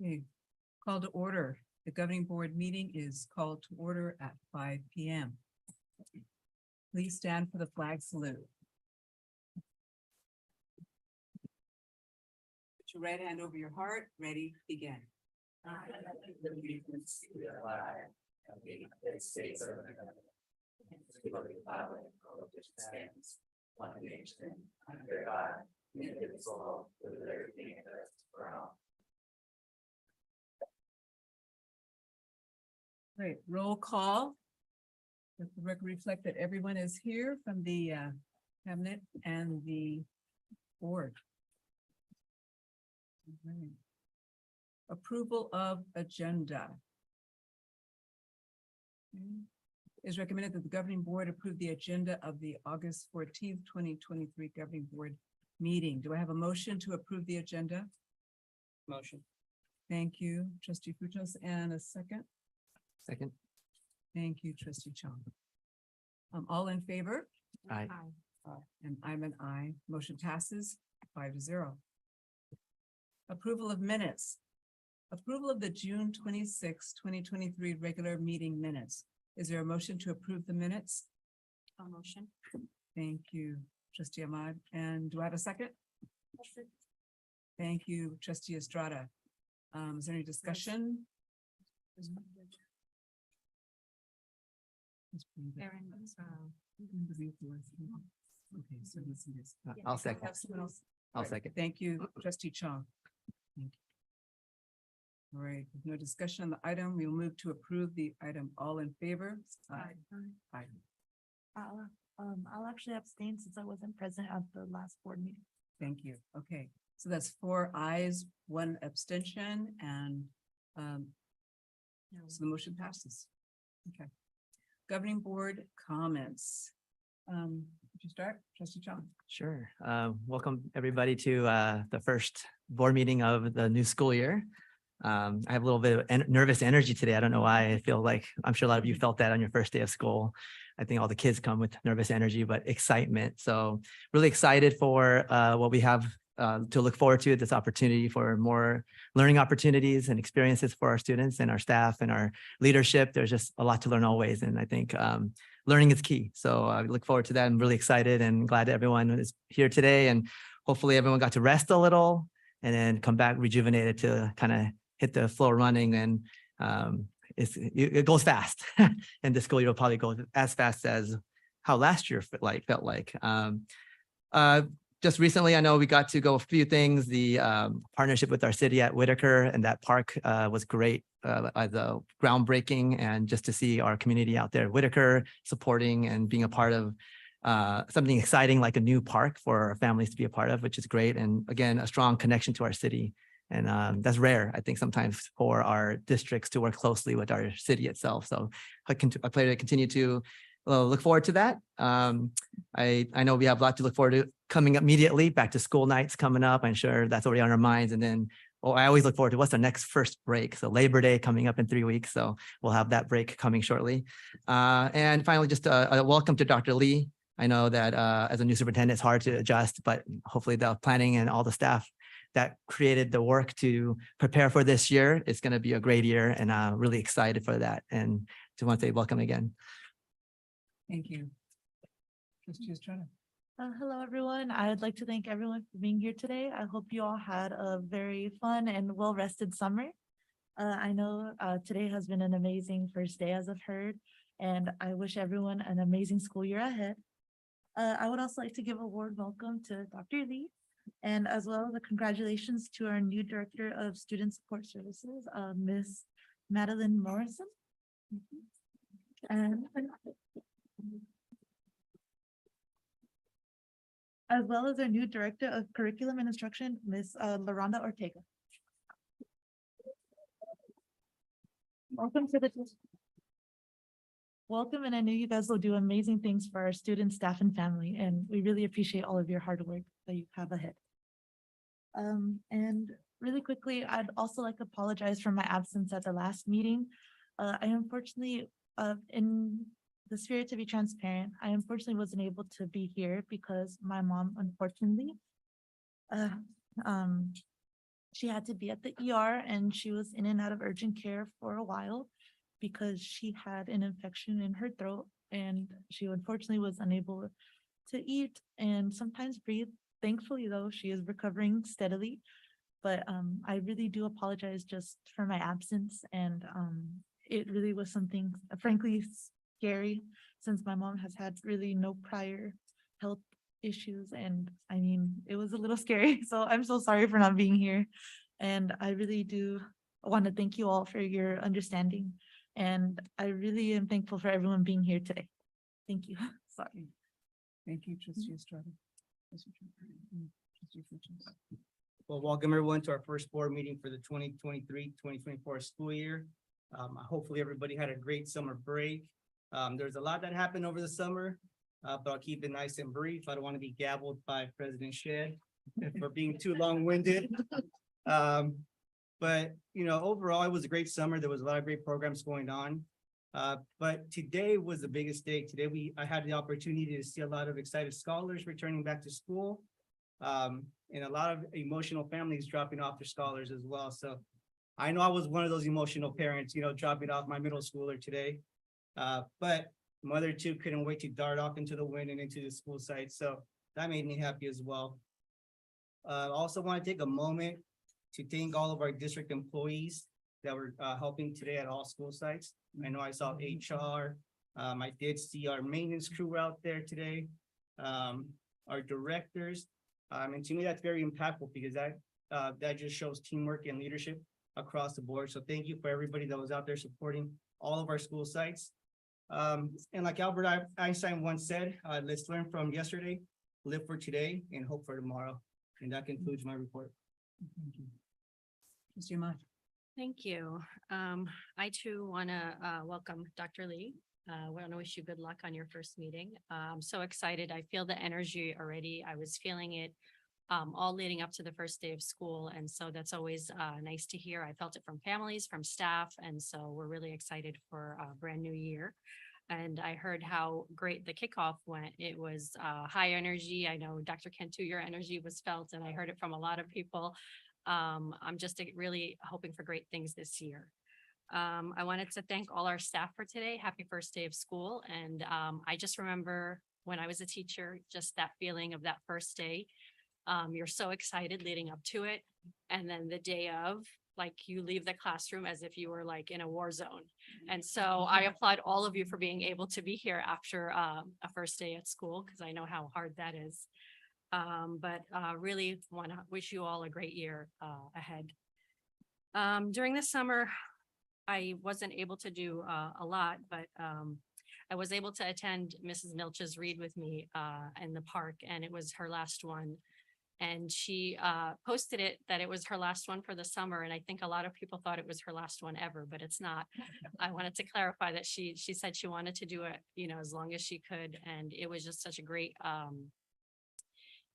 Okay, call to order. The governing board meeting is called to order at 5 p.m. Please stand for the flag salute. Put your right hand over your heart. Ready, begin. Great, roll call. Let the record reflect that everyone is here from the cabinet and the board. All right. Approval of agenda. Okay. It is recommended that the governing board approve the agenda of the August 14th, 2023 governing board meeting. Do I have a motion to approve the agenda? Motion. Thank you, trustee Frutos, and a second. Second. Thank you, trustee Chong. All in favor? Aye. And I'm an aye. Motion passes 5-0. Approval of minutes. Approval of the June 26, 2023 regular meeting minutes. Is there a motion to approve the minutes? A motion. Thank you, trustee Ahmad. And do I have a second? Thank you, trustee Estrada. Is there any discussion? Aaron, Okay, so this is. I'll second. Have someone else? I'll second. Thank you, trustee Chong. Thank you. All right, with no discussion on the item, we will move to approve the item. All in favor? Aye. I'll actually abstain since I wasn't present at the last board meeting. Thank you. Okay, so that's 4 ayes, 1 abstention, and so the motion passes. Okay. Governing board comments. Would you start, trustee Chong? Sure. Welcome everybody to the first board meeting of the new school year. I have a little bit of nervous energy today. I don't know why. I feel like I'm sure a lot of you felt that on your first day of school. I think all the kids come with nervous energy, but excitement. So really excited for what we have to look forward to, this opportunity for more learning opportunities and experiences for our students and our staff and our leadership. There's just a lot to learn always. And I think learning is key. So I look forward to that. I'm really excited and glad that everyone is here today. And hopefully everyone got to rest a little and then come back rejuvenated to kind of hit the floor running. And it goes fast. And the school year will probably go as fast as how last year felt like. Just recently, I know we got to go a few things. The partnership with our city at Whitaker and that park was great. The groundbreaking, and just to see our community out there at Whitaker supporting and being a part of something exciting like a new park for our families to be a part of, which is great. And again, a strong connection to our city. And that's rare, I think, sometimes for our districts to work closely with our city itself. So I plan to continue to look forward to that. I know we have a lot to look forward to coming up immediately. Back to school nights coming up. I'm sure that's already on our minds. And then I always look forward to what's our next first break. So Labor Day coming up in 3 weeks. So we'll have that break coming shortly. And finally, just a welcome to Dr. Lee. I know that as a new superintendent, it's hard to adjust, but hopefully the planning and all the staff that created the work to prepare for this year, it's going to be a great year, and I'm really excited for that. And just want to say welcome again. Thank you. Trustee Estrada. Hello, everyone. I'd like to thank everyone for being here today. I hope you all had a very fun and well-rested summer. I know today has been an amazing first day, as I've heard, and I wish everyone an amazing school year ahead. I would also like to give a warm welcome to Dr. Lee, and as well as a congratulations to our new Director of Student Support Services, Ms. Madeline Morrison. And as well as our new Director of Curriculum and Instruction, Ms. LaRonda Ortega. Welcome to the Welcome, and I know you guys will do amazing things for our students, staff, and family, and we really appreciate all of your hard work that you have ahead. And really quickly, I'd also like to apologize for my absence at the last meeting. I unfortunately, in the spirit to be transparent, I unfortunately wasn't able to be here because my mom, unfortunately, She had to be at the ER and she was in and out of urgent care for a while because she had an infection in her throat and she unfortunately was unable to eat and sometimes breathe. Thankfully, though, she is recovering steadily. But I really do apologize just for my absence and it really was something frankly scary since my mom has had really no prior health issues and I mean, it was a little scary. So I'm so sorry for not being here. And I really do want to thank you all for your understanding. And I really am thankful for everyone being here today. Thank you. Sorry. Thank you, trustee Estrada. Trustee Fritz. Well, welcome everyone to our first board meeting for the 2023-2024 school year. Hopefully everybody had a great summer break. There's a lot that happened over the summer, but I'll keep it nice and brief. I don't want to be gabbled by President Shedd for being too long-winded. But you know, overall, it was a great summer. There was a lot of great programs going on. But today was the biggest day. Today I had the opportunity to see a lot of excited scholars returning back to school. And a lot of emotional families dropping off their scholars as well. So I know I was one of those emotional parents, you know, dropping off my middle schooler today. But mother too couldn't wait to dart off into the wind and into the school site. So that made me happy as well. Also want to take a moment to thank all of our district employees that were helping today at all school sites. I know I saw HR. I did see our maintenance crew out there today. Our directors. And to me, that's very impactful because that just shows teamwork and leadership across the board. So thank you for everybody that was out there supporting all of our school sites. And like Albert Einstein once said, let's learn from yesterday, live for today, and hope for tomorrow. And that concludes my report. Thank you. Trustee Ahmad. Thank you. I too want to welcome Dr. Lee. I want to wish you good luck on your first meeting. I'm so excited. I feel the energy already. I was feeling it all leading up to the first day of school. And so that's always nice to hear. I felt it from families, from staff. And so we're really excited for a brand new year. And I heard how great the kickoff went. It was high energy. I know Dr. Cantu, your energy was felt, and I heard it from a lot of people. I'm just really hoping for great things this year. I wanted to thank all our staff for today. Happy first day of school. And I just remember when I was a teacher, just that feeling of that first day. You're so excited leading up to it. And then the day of, like, you leave the classroom as if you were like in a war zone. And so I applaud all of you for being able to be here after a first day at school, because I know how hard that is. But really want to wish you all a great year ahead. During the summer, I wasn't able to do a lot, but I was able to attend Mrs. Milch's read with me in the park, and it was her last one. And she posted it that it was her last one for the summer. And I think a lot of people thought it was her last one ever, but it's not. I wanted to clarify that she said she wanted to do it, you know, as long as she could. And it was just such a great,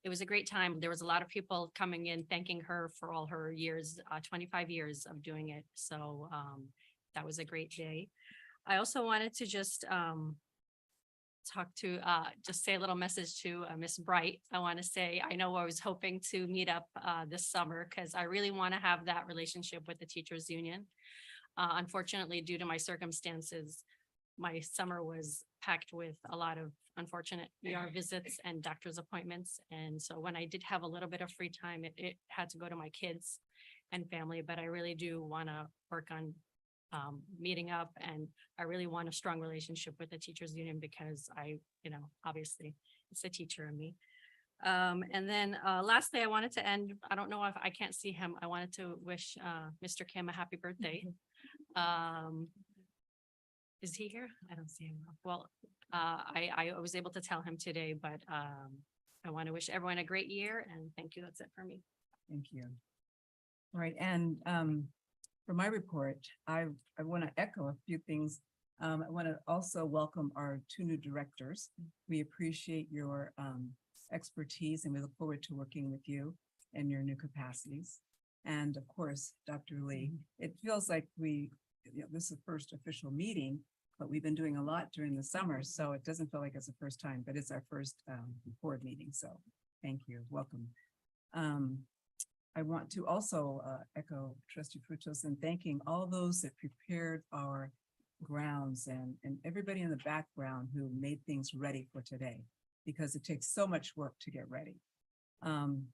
it was a great time. There was a lot of people coming in, thanking her for all her years, 25 years of doing it. So that was a great day. I also wanted to just just say a little message to Miss Bright. I want to say, I know I was hoping to meet up this summer because I really want to have that relationship with the teachers union. Unfortunately, due to my circumstances, my summer was packed with a lot of unfortunate ER visits and doctor's appointments. And so when I did have a little bit of free time, it had to go to my kids and family, but I really do want to work on meeting up, and I really want a strong relationship with the teachers union because obviously it's the teacher in me. And then lastly, I wanted to end, I don't know if I can't see him. I wanted to wish Mr. Kim a happy birthday. Is he here? I don't see him. Well, I was able to tell him today, but I want to wish everyone a great year and thank you. That's it for me. Thank you. All right, and for my report, I want to echo a few things. I want to also welcome our two new directors. We appreciate your expertise and we look forward to working with you in your new capacities. And of course, Dr. Lee, it feels like this is the first official meeting, but we've been doing a lot during the summer, so it doesn't feel like it's the first time, but it's our first board meeting. So thank you, welcome. I want to also echo Trustee Frutos in thanking all those that prepared our grounds and everybody in the background who made things ready for today, because it takes so much work to get ready. And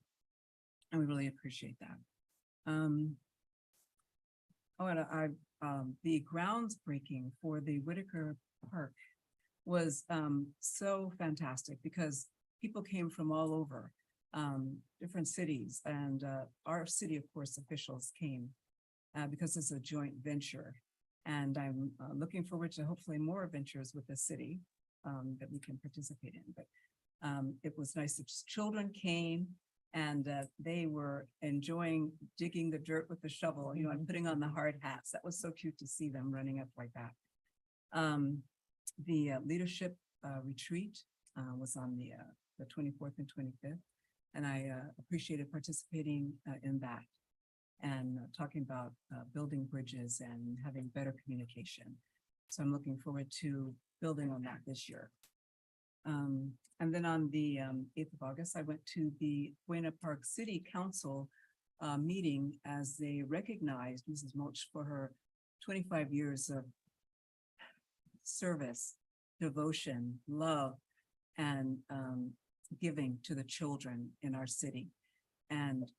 we really appreciate that. The groundsbreaking for the Whitaker Park was so fantastic because people came from all over, different cities, and our city, of course, officials came because it's a joint venture. And I'm looking forward to hopefully more ventures with the city that we can participate in. But it was nice that children came and they were enjoying digging the dirt with the shovel, you know, and putting on the hard hats. That was so cute to see them running up like that. The leadership retreat was on the 24th and 25th, and I appreciated participating in that and talking about building bridges and having better communication. So I'm looking forward to building on that this year. And then on the 8th of August, I went to the Buena Park City Council meeting as they recognized Mrs. Mulch for her 25 years of service, devotion, love, and giving to the children in our city. And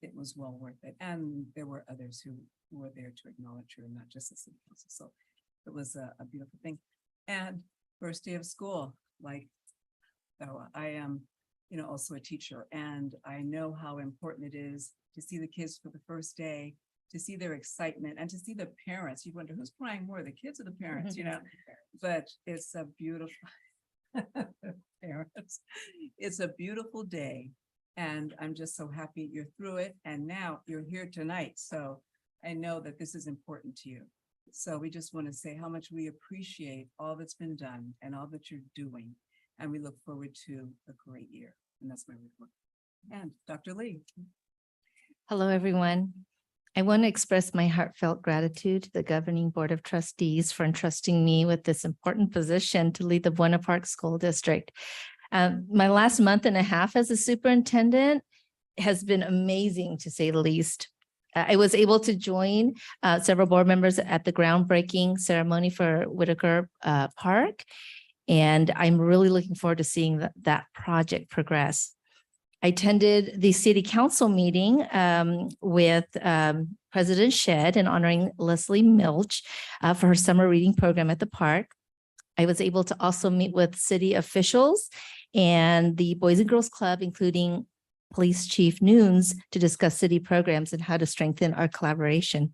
it was well worth it. And there were others who were there to acknowledge her, not just the city council. So it was a beautiful thing. And first day of school, like, so I am, you know, also a teacher, and I know how important it is to see the kids for the first day, to see their excitement, and to see the parents. You wonder who's crying more, the kids or the parents, you know? But it's a beautiful parents. It's a beautiful day, and I'm just so happy you're through it. And now you're here tonight, so I know that this is important to you. So we just want to say how much we appreciate all that's been done and all that you're doing. And we look forward to a great year. And that's my report. And Dr. Lee. Hello, everyone. I want to express my heartfelt gratitude to the Governing Board of Trustees for entrusting me with this important position to lead the Buena Park School District. My last month and a half as a superintendent has been amazing, to say the least. I was able to join several board members at the groundbreaking ceremony for Whitaker Park, and I'm really looking forward to seeing that project progress. I attended the city council meeting with President Shedd and honoring Leslie Milch for her summer reading program at the park. I was able to also meet with city officials and the Boys and Girls Club, including Police Chief Nunes, to discuss city programs and how to strengthen our collaboration.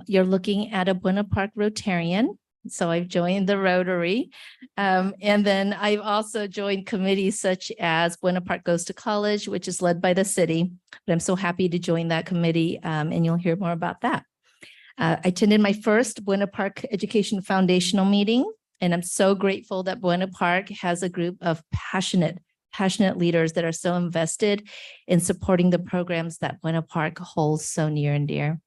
You're looking at a Buena Park Rotarian. So I've joined the Rotary. And then I've also joined committees such as Buena Park Goes to College, which is led by the city. But I'm so happy to join that committee, and you'll hear more about that. I attended my first Buena Park Education Foundational meeting, and I'm so grateful that Buena Park has a group of passionate leaders that are so invested in supporting the programs that Buena Park holds so near and dear.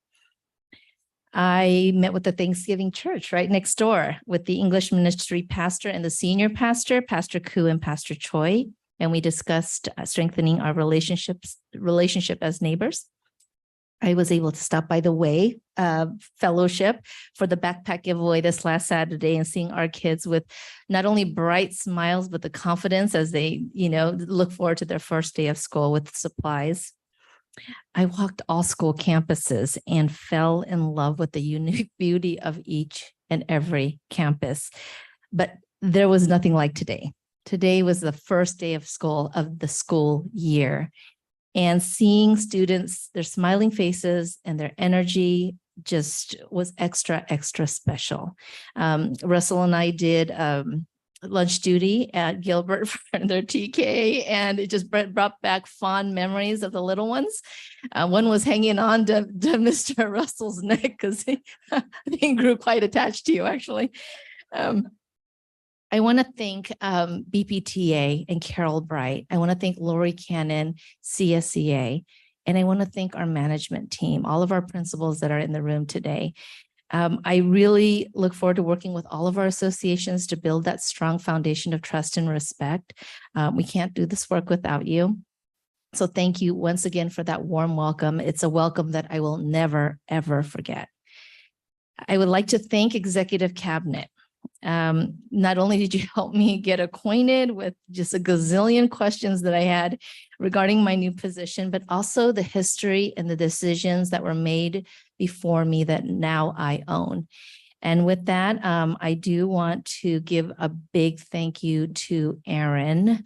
I met with the Thanksgiving church right next door with the English ministry pastor and the senior pastor, Pastor Koo and Pastor Choi, and we discussed strengthening our relationship as neighbors. I was able to stop by the Way Fellowship for the backpack giveaway this last Saturday and seeing our kids with not only bright smiles, but the confidence as they, look forward to their first day of school with supplies. I walked all school campuses and fell in love with the unique beauty of each and every campus. But there was nothing like today. Today was the first day of school of the school year. And seeing students, their smiling faces and their energy just was extra special. Russell and I did lunch duty at Gilbert for their TK, and it just brought back fond memories of the little ones. One was hanging on to Mr. Russell's neck because he grew quite attached to you, actually. I want to thank BPTA and Carol Bright. I want to thank Lori Cannon, CSEA, and I want to thank our management team, all of our principals that are in the room today. I really look forward to working with all of our associations to build that strong foundation of trust and respect. We can't do this work without you. So thank you once again for that warm welcome. It's a welcome that I will never, ever forget. I would like to thank Executive Cabinet. Not only did you help me get acquainted with just a gazillion questions that I had regarding my new position, but also the history and the decisions that were made before me that now I own. And with that, I do want to give a big thank you to Erin,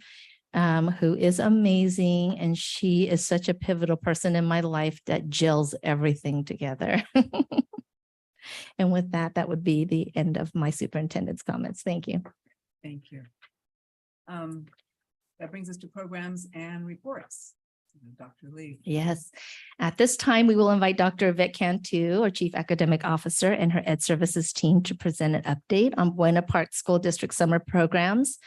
who is amazing. And she is such a pivotal person in my life that gels everything together. And with that, that would be the end of my superintendent's comments. Thank you. Thank you. That brings us to programs and reports. Dr. Lee. Yes. At this time, we will invite Dr. Yvette Cantu, our Chief Academic Officer, and her Ed Services team to present an update on Buena Park School District summer programs.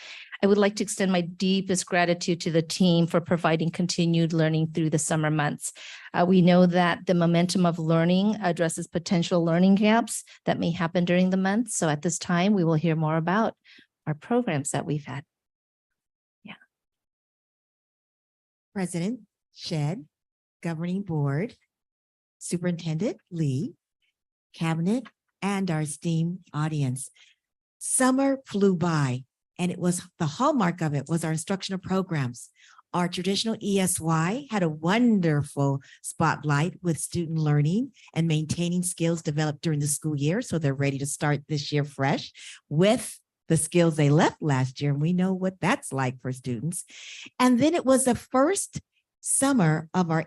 I would like to extend my deepest gratitude to the team for providing continued learning through the summer months. We know that the momentum of learning addresses potential learning gaps that may happen during the month. So at this time, we will hear more about our programs that we've had. President Shedd, Governing Board, Superintendent Lee, Cabinet, and our esteemed audience. Summer flew by, and it was the hallmark of it was our instructional programs. Our traditional ESY had a wonderful spotlight with student learning and maintaining skills developed during the school year, so they're ready to start this year fresh with the skills they left last year, and we know what that's like for students. And then it was the first summer of our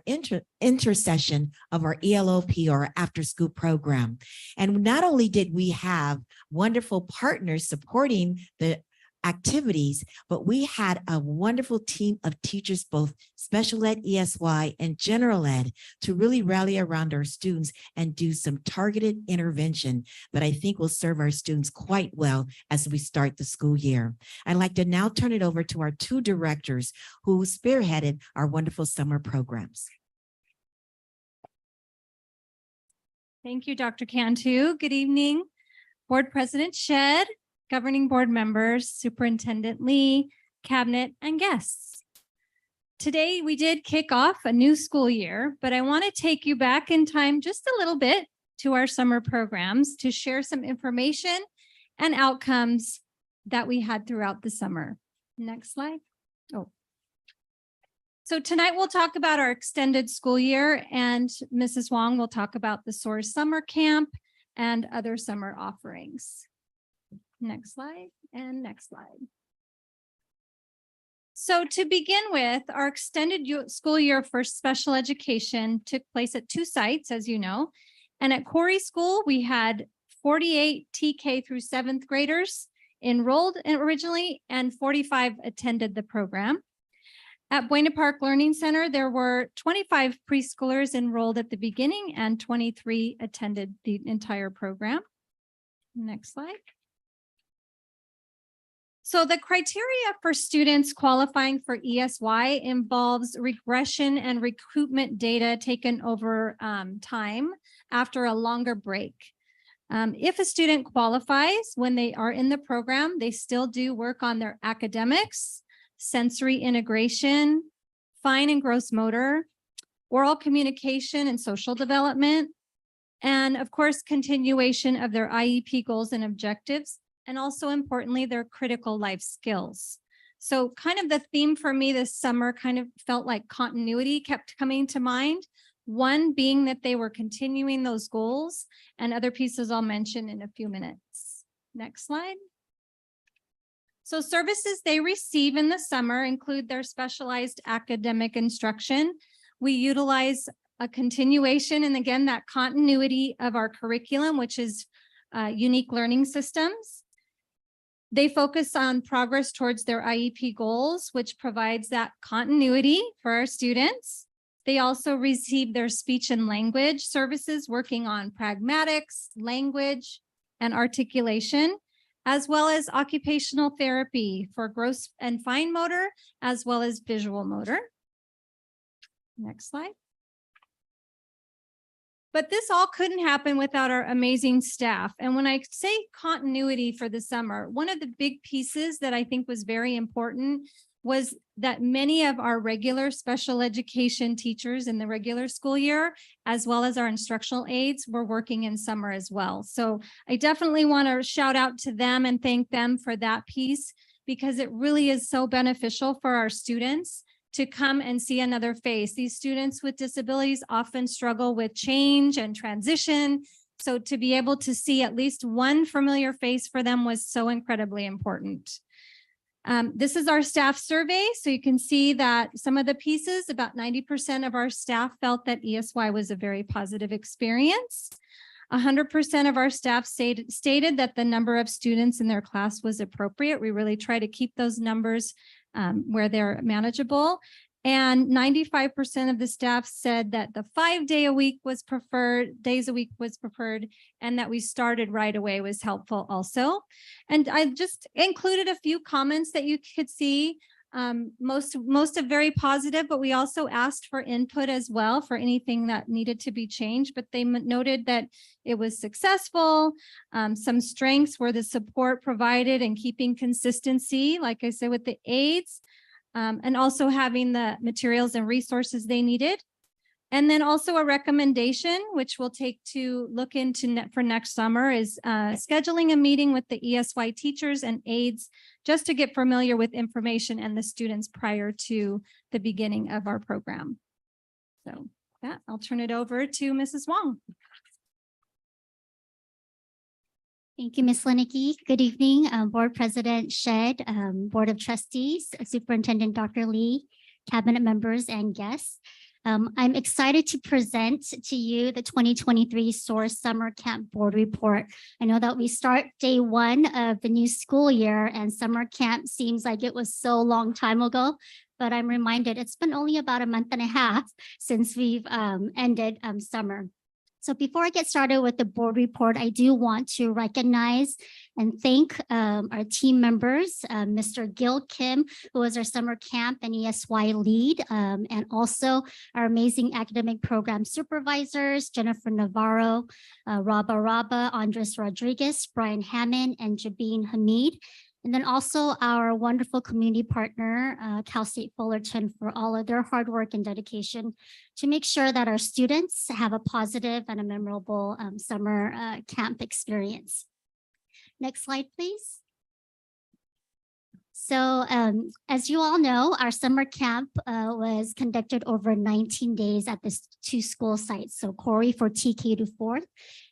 intercession of our ELOP, or after school program. And not only did we have wonderful partners supporting the activities, but we had a wonderful team of teachers, both special ed, ESY, and general ed, to really rally around our students and do some targeted intervention that I think will serve our students quite well as we start the school year. I'd like to now turn it over to our two directors who spearheaded our wonderful summer programs. Thank you, Dr. Cantu. Good evening, Board President Shedd, Governing Board members, Superintendent Lee, Cabinet, and guests. Today, we did kick off a new school year, but I want to take you back in time just a little bit to our summer programs to share some information and outcomes that we had throughout the summer. Next slide. Oh. So tonight we'll talk about our extended school year, and Mrs. Wong will talk about the SOAR Summer Camp and other summer offerings. Next slide and next slide. So to begin with, our extended school year for special education took place at two sites, as you know. And at Corey School, we had 48 TK through 7th graders enrolled originally, and 45 attended the program. At Buena Park Learning Center, there were 25 preschoolers enrolled at the beginning, and 23 attended the entire program. Next slide. So the criteria for students qualifying for ESY involves regression and recoupment data taken over time after a longer break. If a student qualifies when they are in the program, they still do work on their academics, sensory integration, fine and gross motor, oral communication and social development, and of course, continuation of their IEP goals and objectives, and also importantly, their critical life skills. So kind of the theme for me this summer kind of felt like continuity kept coming to mind. One being that they were continuing those goals, and other pieces I'll mention in a few minutes. Next slide. So services they receive in the summer include their specialized academic instruction. We utilize a continuation and again, that continuity of our curriculum, which is unique learning systems. They focus on progress towards their IEP goals, which provides that continuity for our students. They also receive their speech and language services, working on pragmatics, language, and articulation, as well as occupational therapy for gross and fine motor, as well as visual motor. Next slide. But this all couldn't happen without our amazing staff. And when I say continuity for the summer, one of the big pieces that I think was very important was that many of our regular special education teachers in the regular school year, as well as our instructional aides, were working in summer as well. So I definitely want to shout out to them and thank them for that piece, because it really is so beneficial for our students to come and see another face. These students with disabilities often struggle with change and transition. So to be able to see at least one familiar face for them was so incredibly important. This is our staff survey. So you can see that some of the pieces, about 90% of our staff felt that ESY was a very positive experience. 100% of our staff stated that the number of students in their class was appropriate. We really try to keep those numbers where they're manageable. And 95% of the staff said that the 5 days a week was preferred, and that we started right away was helpful also. And I just included a few comments that you could see, most of very positive, but we also asked for input as well for anything that needed to be changed. But they noted that it was successful. Some strengths were the support provided and keeping consistency, like I said, with the aides. And also having the materials and resources they needed. And then also a recommendation, which we'll take to look into for next summer, is scheduling a meeting with the ESY teachers and aides just to get familiar with information and the students prior to the beginning of our program. So with that, I'll turn it over to Mrs. Wong. Thank you, Ms. Linicky. Good evening, Board President Shed, Board of Trustees, Superintendent Dr. Lee, Cabinet members and guests. I'm excited to present to you the 2023 SOAR Summer Camp Board Report. I know that we start day one of the new school year, and summer camp seems like it was so long time ago, but I'm reminded it's been only about a month and a half since we've ended summer. So before I get started with the board report, I do want to recognize and thank our team members, Mr. Gil Kim, who was our summer camp and ESY lead, and also our amazing academic program supervisors, Jennifer Navarro, Raba, Andres Rodriguez, Brian Hammond, and Jabeen Hamid. And then also our wonderful community partner, Cal State Fullerton, for all of their hard work and dedication to make sure that our students have a positive and a memorable summer camp experience. Next slide, please. So as you all know, our summer camp was conducted over 19 days at the two school sites. So Corey for TK to 4th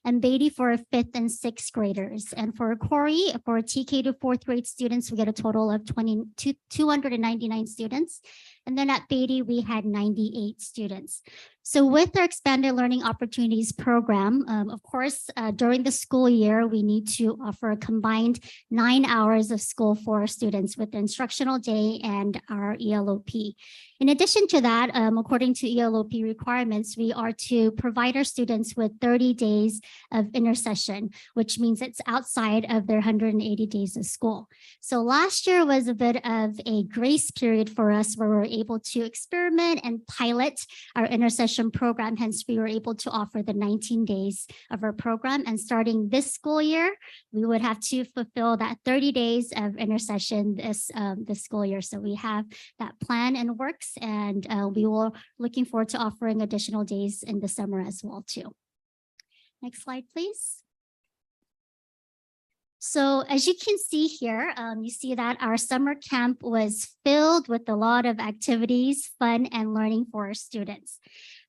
and Beatty for 5th and 6th graders. And for Corey, for TK to 4th grade students, we get a total of 299 students. And then at Beatty, we had 98 students. So with our expanded learning opportunities program, of course, during the school year, we need to offer a combined 9 hours of school for our students with the instructional day and our ELOP. In addition to that, according to ELOP requirements, we are to provide our students with 30 days of intersession, which means it's outside of their 180 days of school. So last year was a bit of a grace period for us where we were able to experiment and pilot our intersession program. Hence, we were able to offer the 19 days of our program. And starting this school year, we would have to fulfill that 30 days of intersession this school year. So we have that plan in works, and we will looking forward to offering additional days in the summer as well too. Next slide, please. So as you can see here, you see that our summer camp was filled with a lot of activities, fun, and learning for our students.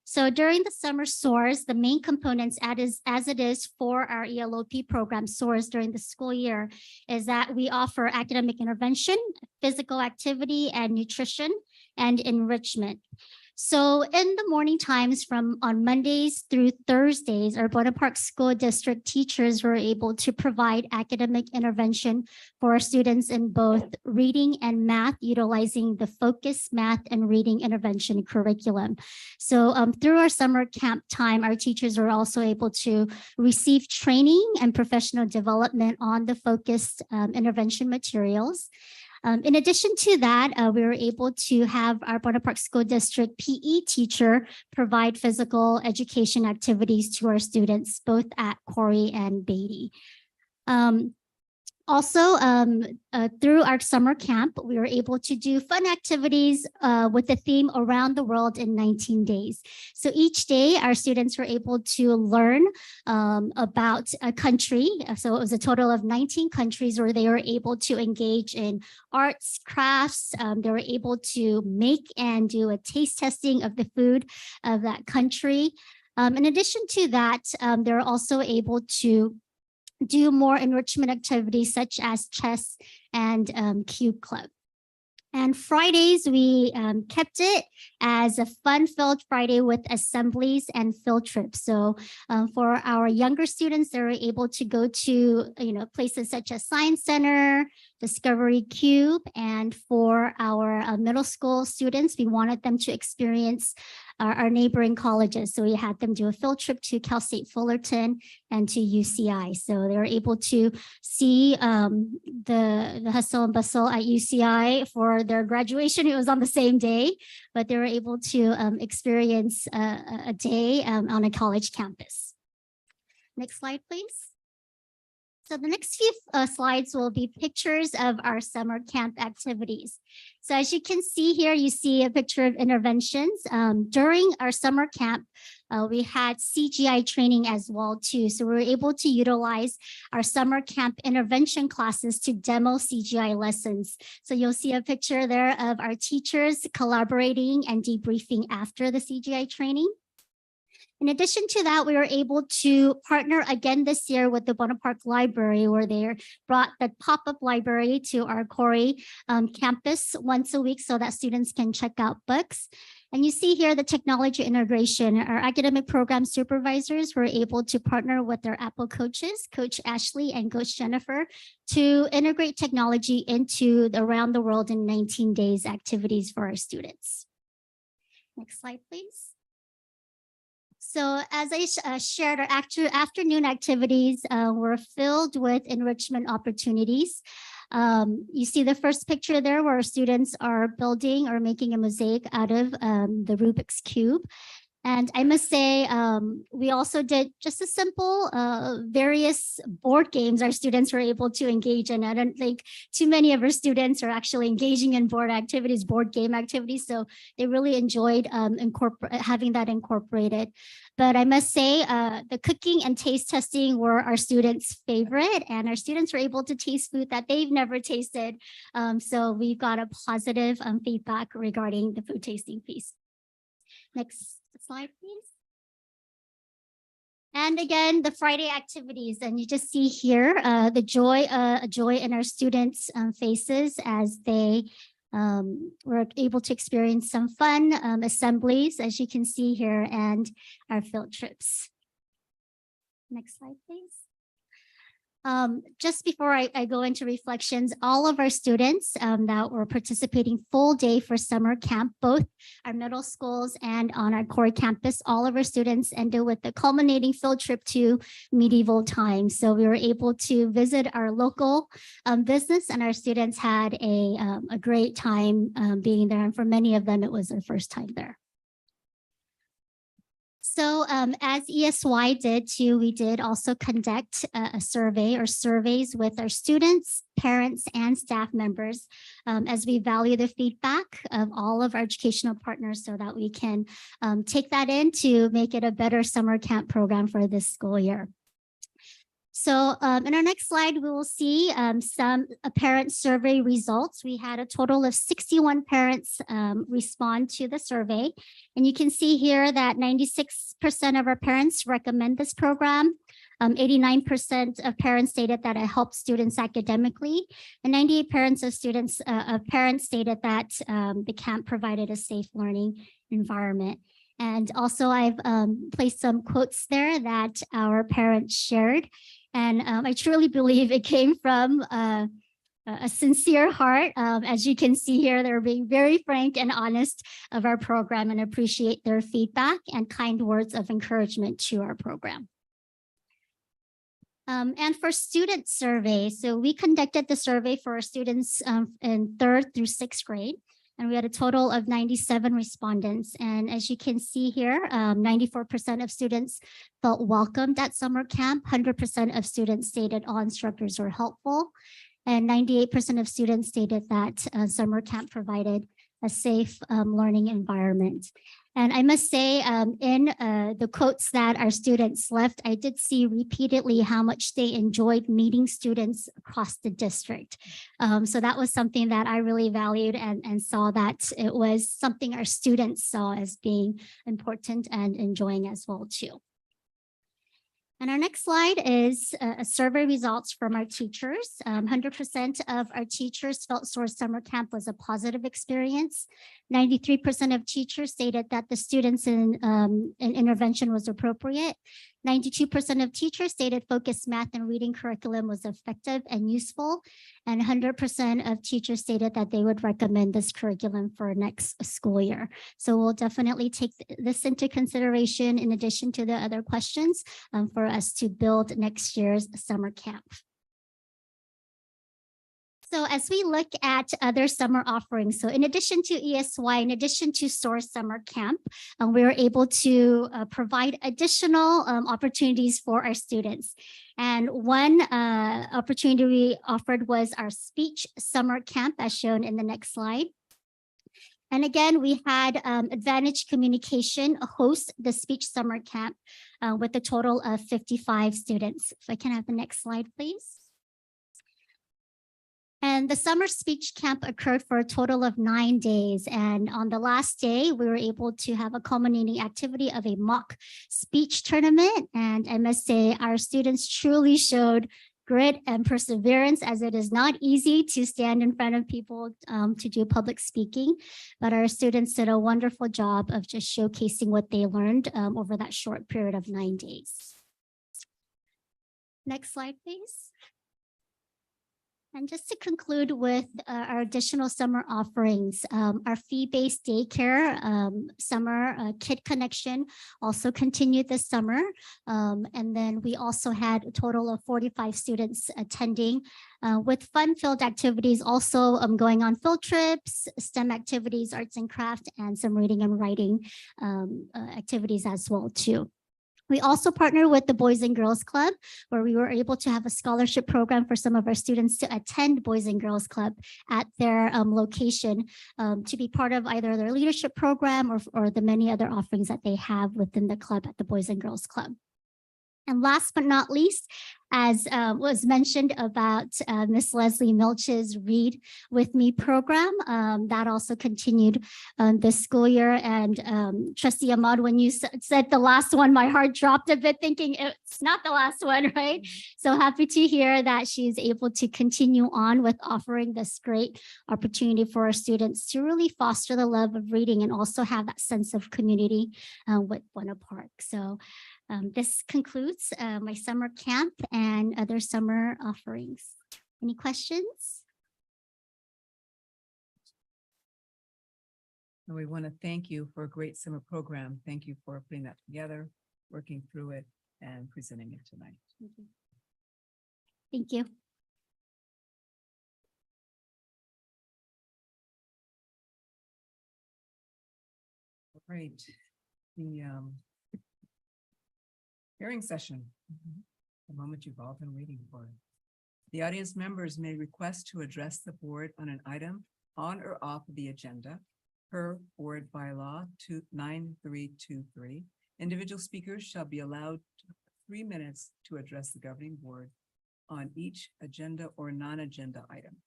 So during the summer SOARs, the main components as it is for our ELOP program SOARs during the school year is that we offer academic intervention, physical activity, and nutrition and enrichment. So in the morning times on Mondays through Thursdays, our Buena Park School District teachers were able to provide academic intervention for our students in both reading and math, utilizing the Focus Math and Reading Intervention curriculum. So through our summer camp time, our teachers were also able to receive training and professional development on the focused intervention materials. In addition to that, we were able to have our Buena Park School District PE teacher provide physical education activities to our students, both at Corey and Beatty. Also, through our summer camp, we were able to do fun activities with the theme around the world in 19 days. So each day, our students were able to learn about a country. So it was a total of 19 countries where they were able to engage in arts, crafts. They were able to make and do a taste testing of the food of that country. In addition to that, they were also able to do more enrichment activities such as chess and cube club. And Fridays, we kept it as a fun-filled Friday with assemblies and field trips. So for our younger students, they were able to go to places such as Science Center, Discovery Cube. And for our middle school students, we wanted them to experience our neighboring colleges. So we had them do a field trip to Cal State Fullerton and to UCI. So they were able to see the hustle and bustle at UCI for their graduation. It was on the same day, but they were able to experience a day on a college campus. Next slide, please. So the next few slides will be pictures of our summer camp activities. So as you can see here, you see a picture of interventions. During our summer camp, we had CGI training as well too. So we were able to utilize our summer camp intervention classes to demo CGI lessons. So you'll see a picture there of our teachers collaborating and debriefing after the CGI training. In addition to that, we were able to partner again this year with the Bonaparte Library, where they brought the pop-up library to our Corey campus once a week so that students can check out books. And you see here the technology integration. Our academic program supervisors were able to partner with their Apple coaches, Coach Ashley and Coach Jennifer, to integrate technology into the Around the World in 19 Days activities for our students. Next slide, please. So as I shared, our afternoon activities were filled with enrichment opportunities. You see the first picture there where students are building or making a mosaic out of the Rubik's Cube. And I must say, we also did just a simple various board games our students were able to engage in. I don't think too many of our students are actually engaging in board game activities. So they really enjoyed having that incorporated. But I must say, the cooking and taste testing were our students' favorite, and our students were able to taste food that they've never tasted. So we got a positive feedback regarding the food tasting piece. Next slide, please. And again, the Friday activities, and you just see here the joy in our students' faces as they were able to experience some fun assemblies, as you can see here, and our field trips. Next slide, please. Just before I go into reflections, all of our students that were participating full day for summer camp, both our middle schools and on our core campus, all of our students ended with the culminating field trip to medieval times. So we were able to visit our local business, and our students had a great time being there. And for many of them, it was their first time there. So as ESY did too, we did also conduct a survey or surveys with our students, parents, and staff members as we value the feedback of all of our educational partners so that we can take that in to make it a better summer camp program for this school year. So in our next slide, we will see some parent survey results. We had a total of 61 parents respond to the survey. And you can see here that 96% of our parents recommend this program. 89% of parents stated that it helped students academically, and 98% of parents stated that the camp provided a safe learning environment. And also I've placed some quotes there that our parents shared. And I truly believe it came from a sincere heart. As you can see here, they're being very frank and honest of our program, and appreciate their feedback and kind words of encouragement to our program. And for student survey, so we conducted the survey for our students in 3rd through 6th grade. And we had a total of 97 respondents. And as you can see here, 94% of students felt welcomed at summer camp. 100% of students stated all instructors were helpful. And 98% of students stated that summer camp provided a safe learning environment. And I must say, in the quotes that our students left, I did see repeatedly how much they enjoyed meeting students across the district. So that was something that I really valued and saw that it was something our students saw as being important and enjoying as well too. And our next slide is a survey results from our teachers. 100% of our teachers felt SOAR Summer Camp was a positive experience. 93% of teachers stated that the students in intervention was appropriate. 92% of teachers stated focused math and reading curriculum was effective and useful. And 100% of teachers stated that they would recommend this curriculum for next school year. So we'll definitely take this into consideration in addition to the other questions for us to build next year's summer camp. So as we look at other summer offerings, so in addition to ESY, in addition to SOAR Summer Camp, we were able to provide additional opportunities for our students. And one opportunity we offered was our Speech Summer Camp, as shown in the next slide. And again, we had Advantage Communication host the Speech Summer Camp with a total of 55 students. If I can have the next slide, please. And the summer speech camp occurred for a total of 9 days. And on the last day, we were able to have a culminating activity of a mock speech tournament. And I must say, our students truly showed grit and perseverance, as it is not easy to stand in front of people to do public speaking. But our students did a wonderful job of just showcasing what they learned over that short period of 9 days. Next slide, please. And just to conclude with our additional summer offerings, our fee-based daycare summer Kid Connection also continued this summer. And then we also had a total of 45 students attending with fun-filled activities also going on field trips, STEM activities, arts and craft, and some reading and writing activities as well too. We also partnered with the Boys and Girls Club, where we were able to have a scholarship program for some of our students to attend Boys and Girls Club at their location to be part of either their leadership program or the many other offerings that they have within the club at the Boys and Girls Club. And last but not least, as was mentioned about Miss Leslie Milch's Read With Me program, that also continued this school year. And Trustee Ahmad, when you said the last one, my heart dropped a bit thinking it's not the last one, right? So happy to hear that she's able to continue on with offering this great opportunity for our students to really foster the love of reading and also have that sense of community with Buena Park. So this concludes my summer camp and other summer offerings. Any questions? And we want to thank you for a great summer program. Thank you for putting that together, working through it, and presenting it tonight. Thank you. All right. The hearing session, the moment you've all been waiting for. The audience members may request to address the board on an item on or off the agenda per board bylaw 9323. Individual speakers shall be allowed 3 minutes to address the governing board on each agenda or non-agenda item.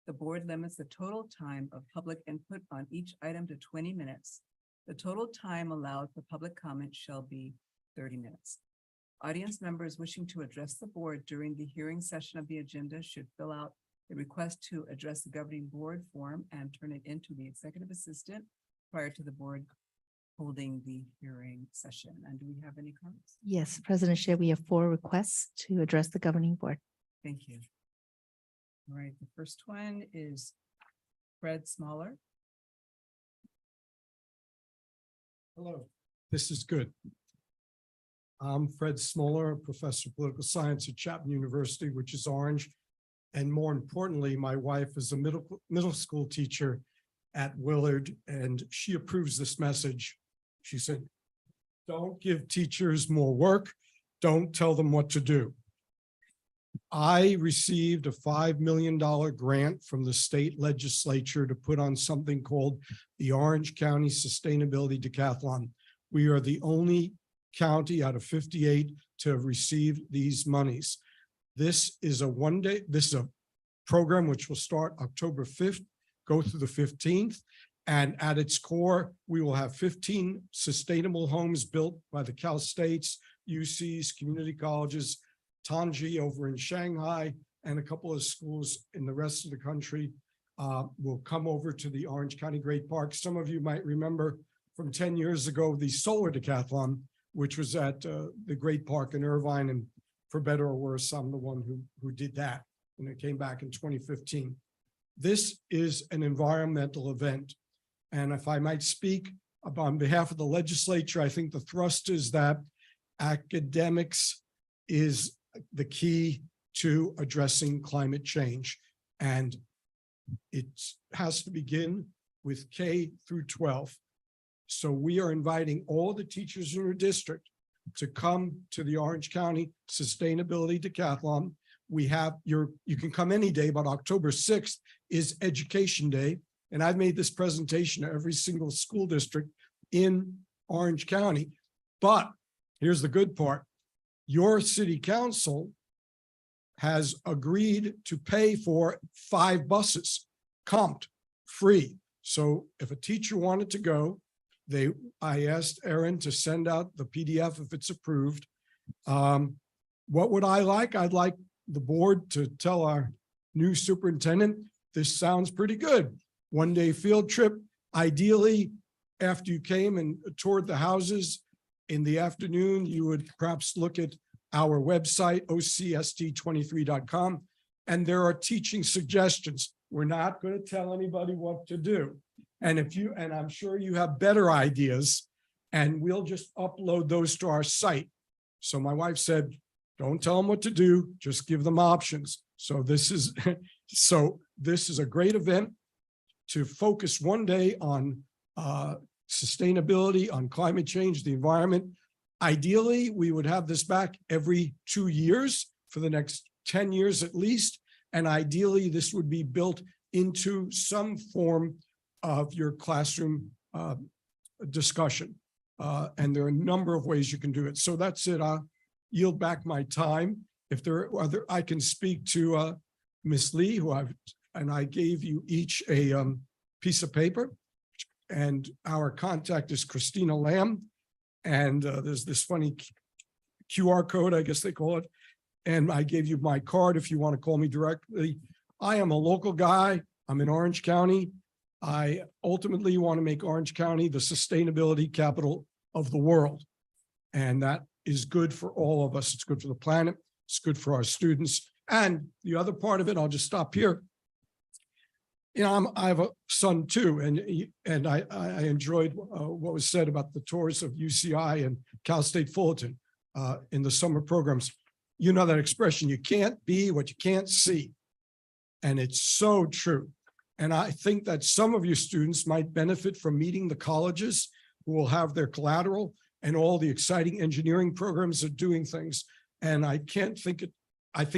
The board limits the total time of public input on each item to 20 minutes. The total time allowed for public comment shall be 30 minutes. Audience members wishing to address the board during the hearing session of the agenda should fill out a request to address the governing board form and turn it into the executive assistant prior to the board holding the hearing session. And do we have any comments? Yes, President Shea, we have 4 requests to address the governing board. Thank you. All right, the first one is Fred Smaller. Hello, this is good. I'm Fred Smoller, professor of political science at Chapman University, which is Orange. And more importantly, my wife is a middle school teacher at Willard, and she approves this message. She said, don't give teachers more work. Don't tell them what to do. I received a $5 million grant from the state legislature to put on something called the Orange County Sustainability Decathlon. We are the only county out of 58 to have received these monies. This is a program which will start October 5th, go through the 15th. And at its core, we will have 15 sustainable homes built by the Cal States, UCs, community colleges, Tongji over in Shanghai, and a couple of schools in the rest of the country will come over to the Orange County Great Park. Some of you might remember from 10 years ago, the solar decathlon, which was at the Great Park in Irvine. And for better or worse, I'm the one who did that. And it came back in 2015. This is an environmental event. And if I might speak on behalf of the legislature, I think the thrust is that academics is the key to addressing climate change. And it has to begin with K through 12. So we are inviting all the teachers in our district to come to the Orange County Sustainability Decathlon. You can come any day, but October 6th is Education Day. And I've made this presentation to every single school district in Orange County. But here's the good part. Your city council has agreed to pay for 5 buses, comped, free. So if a teacher wanted to go, I asked Erin to send out the PDF if it's approved. What would I like? I'd like the board to tell our new superintendent, this sounds pretty good. 1-day field trip. Ideally, after you came and toured the houses in the afternoon, you would perhaps look at our website, ocst23.com, and there are teaching suggestions. We're not going to tell anybody what to do. And I'm sure you have better ideas, and we'll just upload those to our site. So my wife said, don't tell them what to do, just give them options. So this is a great event to focus one day on sustainability, on climate change, the environment. Ideally, we would have this back every 2 years for the next 10 years at least. And ideally, this would be built into some form of your classroom discussion. And there are a number of ways you can do it. So that's it. I'll yield back my time. If there are other, I can speak to Ms. Lee, and I gave you each a piece of paper, and our contact is Christina Lamb. And there's this funny QR code, I guess they call it. And I gave you my card if you want to call me directly. I am a local guy. I'm in Orange County. I ultimately want to make Orange County the sustainability capital of the world. And that is good for all of us. It's good for the planet. It's good for our students. And the other part of it, I'll just stop here. You know, I have a son too, and I enjoyed what was said about the tours of UCI and Cal State Fullerton in the summer programs. You know that expression, you can't be what you can't see. And it's so true. And I think that some of your students might benefit from meeting the colleges who will have their collateral and all the exciting engineering programs are doing things. And I think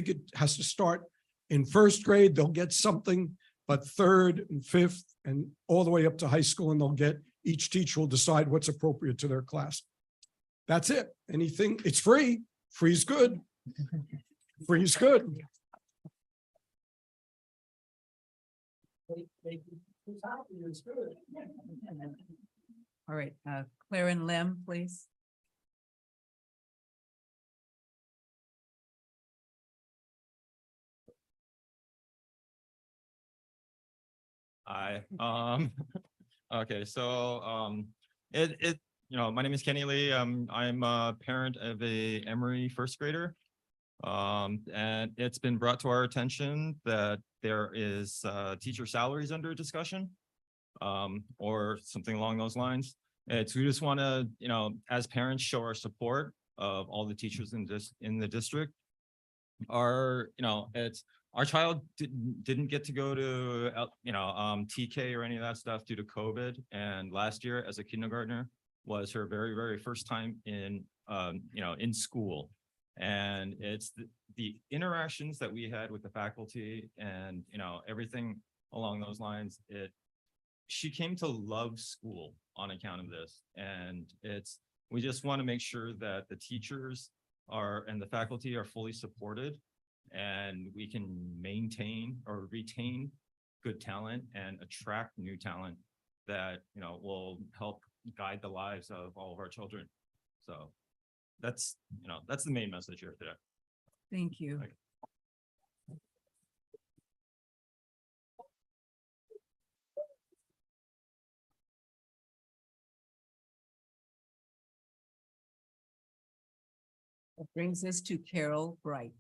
it has to start in first grade, they'll get something, but third and fifth and all the way up to high school, and each teacher will decide what's appropriate to their class. That's it. Anything, it's free. Free is good. Free is good. All right, Claren Lim, please. Hi. Okay, so my name is Kenny Lee. I'm a parent of a Emory first grader. And it's been brought to our attention that there is teacher salaries under discussion, or something along those lines. We just want to, as parents, show our support of all the teachers in the district. our child didn't get to go to, TK or any of that stuff due to COVID. And last year as a kindergartner was her very, very first time in school. And it's the interactions that we had with the faculty and, everything along those lines. She came to love school on account of this. And we just want to make sure that the teachers and the faculty are fully supported, and we can maintain or retain good talent and attract new talent that, will help guide the lives of all of our children. So that's the main message here today. Thank you. Okay. That brings us to Carol Bright.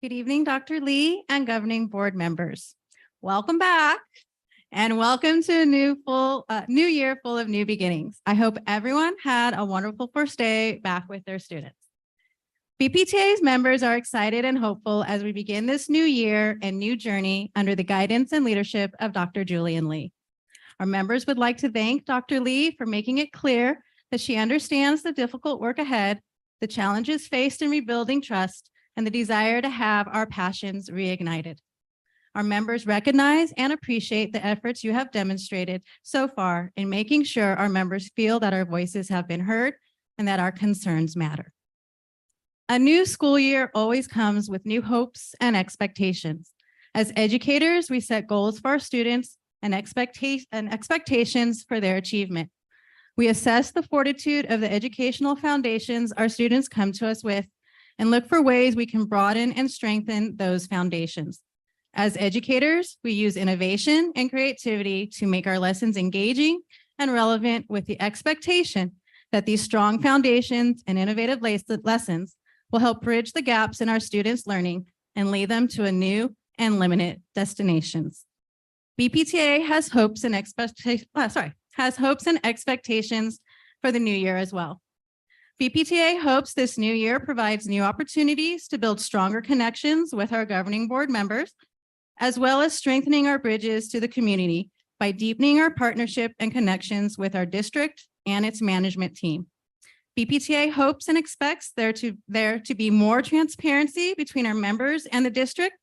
Good evening, Dr. Lee and governing board members. Welcome back and welcome to a new year full of new beginnings. I hope everyone had a wonderful first day back with their students. BPTA's members are excited and hopeful as we begin this new year and new journey under the guidance and leadership of Dr. Julian Lee. Our members would like to thank Dr. Lee for making it clear that she understands the difficult work ahead, the challenges faced in rebuilding trust, and the desire to have our passions reignited. Our members recognize and appreciate the efforts you have demonstrated so far in making sure our members feel that our voices have been heard and that our concerns matter. A new school year always comes with new hopes and expectations. As educators, we set goals for our students and expectations for their achievement. We assess the fortitude of the educational foundations our students come to us with and look for ways we can broaden and strengthen those foundations. As educators, we use innovation and creativity to make our lessons engaging and relevant with the expectation that these strong foundations and innovative lessons will help bridge the gaps in our students' learning and lead them to a new and limited destinations. BPTA has hopes and expectations for the new year as well. BPTA hopes this new year provides new opportunities to build stronger connections with our governing board members, as well as strengthening our bridges to the community by deepening our partnership and connections with our district and its management team. BPTA hopes and expects there to be more transparency between our members and the district,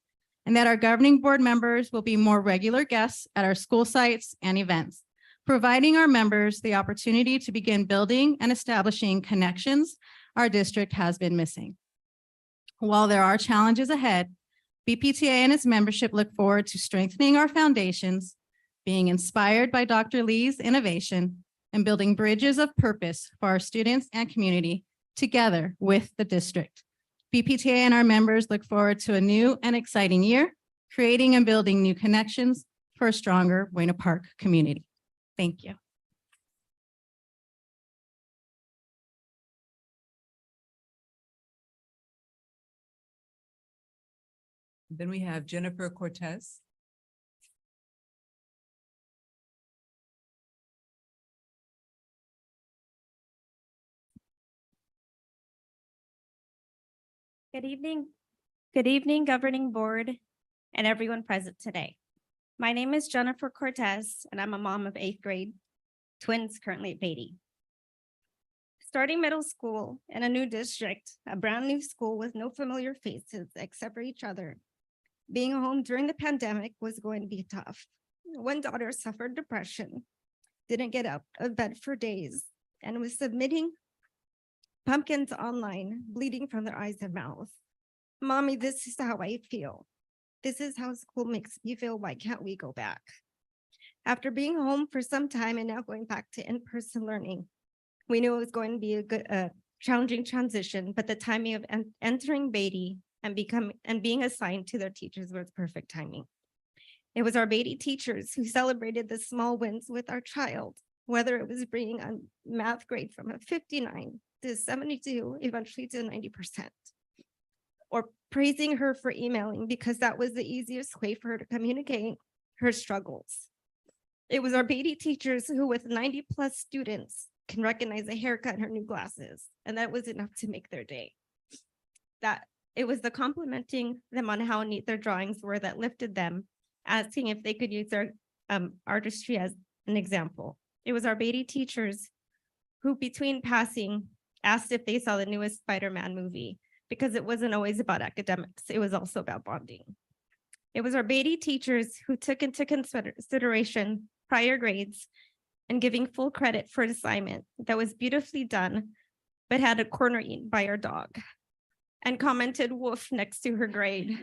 and that our governing board members will be more regular guests at our school sites and events, providing our members the opportunity to begin building and establishing connections our district has been missing. While there are challenges ahead, BPTA and its membership look forward to strengthening our foundations, being inspired by Dr. Lee's innovation, and building bridges of purpose for our students and community together with the district. BPTA and our members look forward to a new and exciting year, creating and building new connections for a stronger Buena Park community. Thank you. Then we have Jennifer Cortez. Good evening. Good evening, governing board and everyone present today. My name is Jennifer Cortez, and I'm a mom of 8th grade twins currently at Beatty. Starting middle school in a new district, a brand new school with no familiar faces except for each other. Being home during the pandemic was going to be tough. One daughter suffered depression, didn't get out of bed for days, and was submitting pumpkins online, bleeding from their eyes and mouth. Mommy, this is how I feel. This is how school makes me feel. Why can't we go back? After being home for some time and now going back to in-person learning, we knew it was going to be a challenging transition, but the timing of entering Beatty and being assigned to their teachers was perfect timing. It was our Beatty teachers who celebrated the small wins with our child, whether it was bringing a math grade from a 59 to 72, eventually to 90%. Or praising her for emailing because that was the easiest way for her to communicate her struggles. It was our Beatty teachers who, with 90+ students, can recognize a haircut and her new glasses, and that was enough to make their day. That it was the complimenting them on how neat their drawings were that lifted them, asking if they could use their artistry as an example. It was our Beatty teachers who, between passing, asked if they saw the newest Spider-Man movie, because it wasn't always about academics, it was also about bonding. It was our Beatty teachers who took into consideration prior grades and giving full credit for an assignment that was beautifully done, but had a corner eaten by our dog, and commented "woof" next to her grade.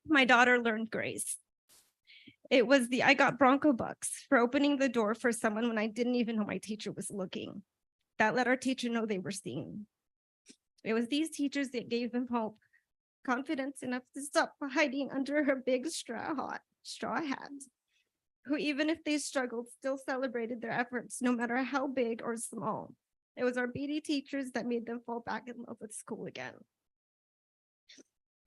My daughter learned grace. It was the "I got Bronco bucks" for opening the door for someone when I didn't even know my teacher was looking. That let our teacher know they were seen. It was these teachers that gave them hope, confidence enough to stop hiding under her big straw hat, who, even if they struggled, still celebrated their efforts, no matter how big or small. It was our Beatty teachers that made them fall back in love with school again.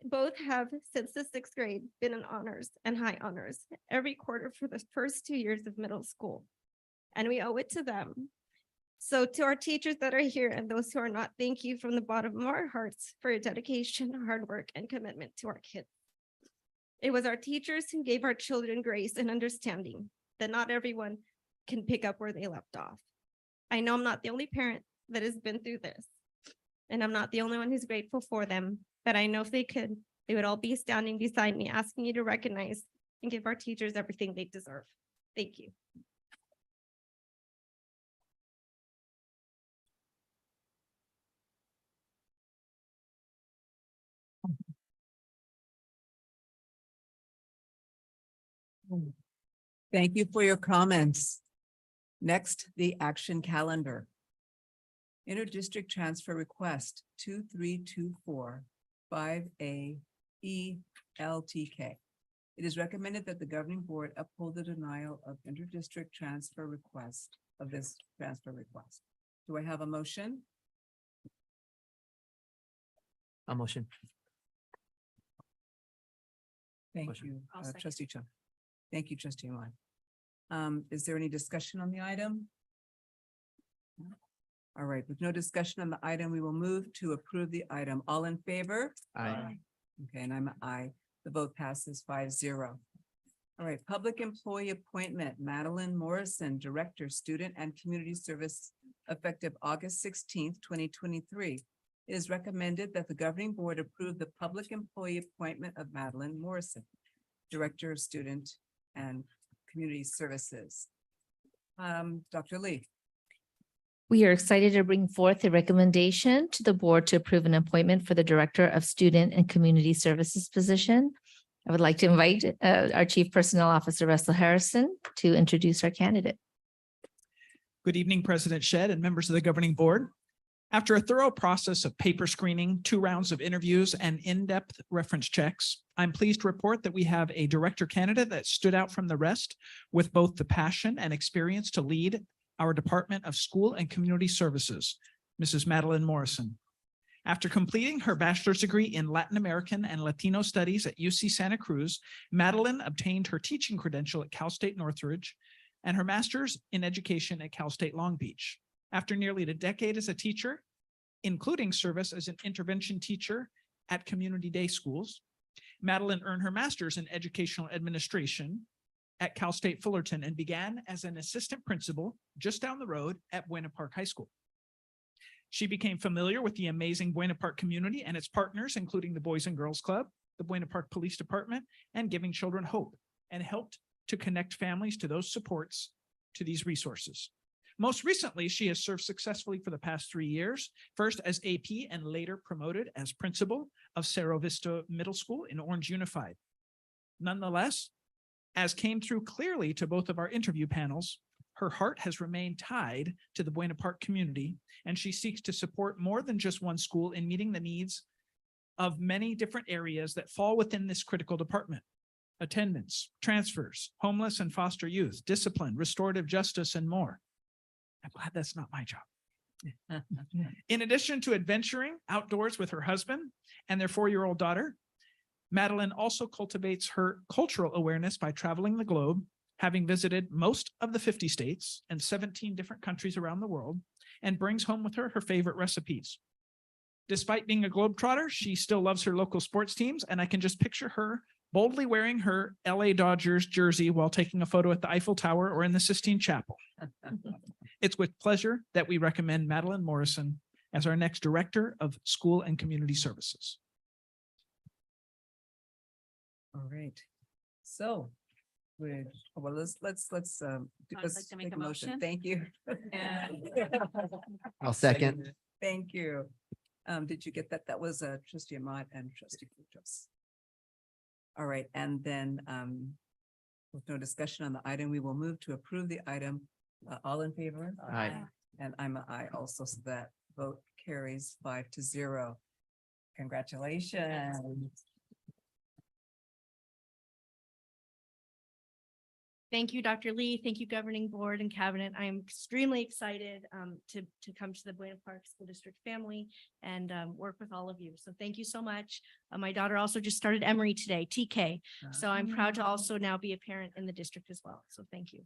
Both have, since the 6th grade, been in honors and high honors every quarter for the first 2 years of middle school, and we owe it to them. So to our teachers that are here and those who are not, thank you from the bottom of our hearts for your dedication, hard work, and commitment to our kids. It was our teachers who gave our children grace and understanding that not everyone can pick up where they left off. I know I'm not the only parent that has been through this, and I'm not the only one who's grateful for them, but I know if they could, they would all be standing beside me, asking you to recognize and give our teachers everything they deserve. Thank you. Thank you for your comments. Next, the action calendar. Interdistrict transfer request 2324 5A ELTK. It is recommended that the governing board uphold the denial of interdistrict transfer request of this transfer request. Do I have a motion? A motion. Thank Motion. you, I'll second. trustee Chung. Thank you, trustee Yuan. Is there any discussion on the item? No? All right, with no discussion on the item, we will move to approve the item. All in favor? Aye. Okay, and I'm an aye. The vote passes 5-0. All right, public employee appointment, Madeline Morrison, Director, Student and Community Service, effective August 16th, 2023. It is recommended that the governing board approve the public employee appointment of Madeline Morrison, Director of Student and Community Services. Dr. Lee. We are excited to bring forth a recommendation to the board to approve an appointment for the Director of Student and Community Services position. I would like to invite our Chief Personnel Officer, Russell Harrison, to introduce our candidate. Good evening, President Shedd and members of the governing board. After a thorough process of paper screening, 2 rounds of interviews, and in-depth reference checks, I'm pleased to report that we have a director candidate that stood out from the rest with both the passion and experience to lead our Department of School and Community Services, Mrs. Madeline Morrison. After completing her bachelor's degree in Latin American and Latino Studies at UC Santa Cruz, Madeline obtained her teaching credential at Cal State Northridge and her master's in education at Cal State Long Beach. After nearly a decade as a teacher, including service as an intervention teacher at community day schools, Madeline earned her master's in educational administration at Cal State Fullerton and began as an assistant principal just down the road at Buena Park High School. She became familiar with the amazing Buena Park community and its partners, including the Boys and Girls Club, the Buena Park Police Department, and Giving Children Hope, and helped to connect families to those supports to these resources. Most recently, she has served successfully for the past 3 years, first as AP and later promoted as principal of Cerro Vista Middle School in Orange Unified. Nonetheless, as came through clearly to both of our interview panels, her heart has remained tied to the Buena Park community, and she seeks to support more than just one school in meeting the needs of many different areas that fall within this critical department: attendance, transfers, homeless and foster youth, discipline, restorative justice, and more. I'm glad that's not my job. In addition to adventuring outdoors with her husband and their 4-year-old daughter, Madeline also cultivates her cultural awareness by traveling the globe having visited most of the 50 states and 17 different countries around the world, and brings home with her her favorite recipes. Despite being a globetrotter, she still loves her local sports teams, and I can just picture her boldly wearing her LA Dodgers jersey while taking a photo at the Eiffel Tower or in the Sistine Chapel. It's with pleasure that we recommend Madeline Morrison as our next Director of School and Community Services. All right. So, well, let's I'd like to make a motion. Thank you. I'll second. Thank you. Did you get that? That was trustee Ahmad and trustee Fructus. All right, and then with no discussion on the item, we will move to approve the item. All in favor? Aye. And I'm an aye also, so that vote carries 5-0. Congratulations. Thank you, Dr. Lee. Thank you, Governing Board and Cabinet. I am extremely excited to come to the Buena Park School District family and work with all of you. So thank you so much. My daughter also just started Emory today, TK. So I'm proud to also now be a parent in the district as well. So thank you.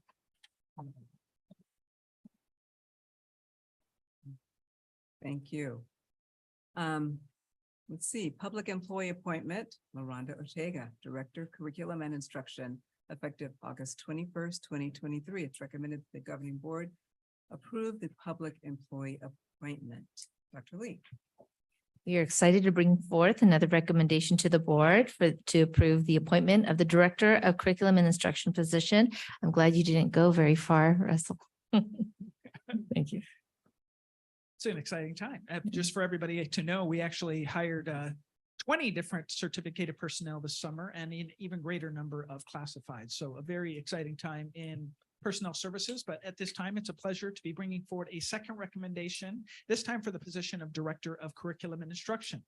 Thank you. Let's see, public employee appointment, LaRonda Ortega, Director, Curriculum and Instruction, effective August 21st, 2023. It's recommended the governing board approve the public employee appointment. Dr. Lee. We are excited to bring forth another recommendation to the board to approve the appointment of the Director of Curriculum and Instruction position. I'm glad you didn't go very far, Russell. Thank you. It's an exciting time. Just for everybody to know, we actually hired 20 different certificated personnel this summer and an even greater number of classified. So a very exciting time in personnel services. But at this time, it's a pleasure to be bringing forward a second recommendation, this time for the position of Director of Curriculum and Instruction.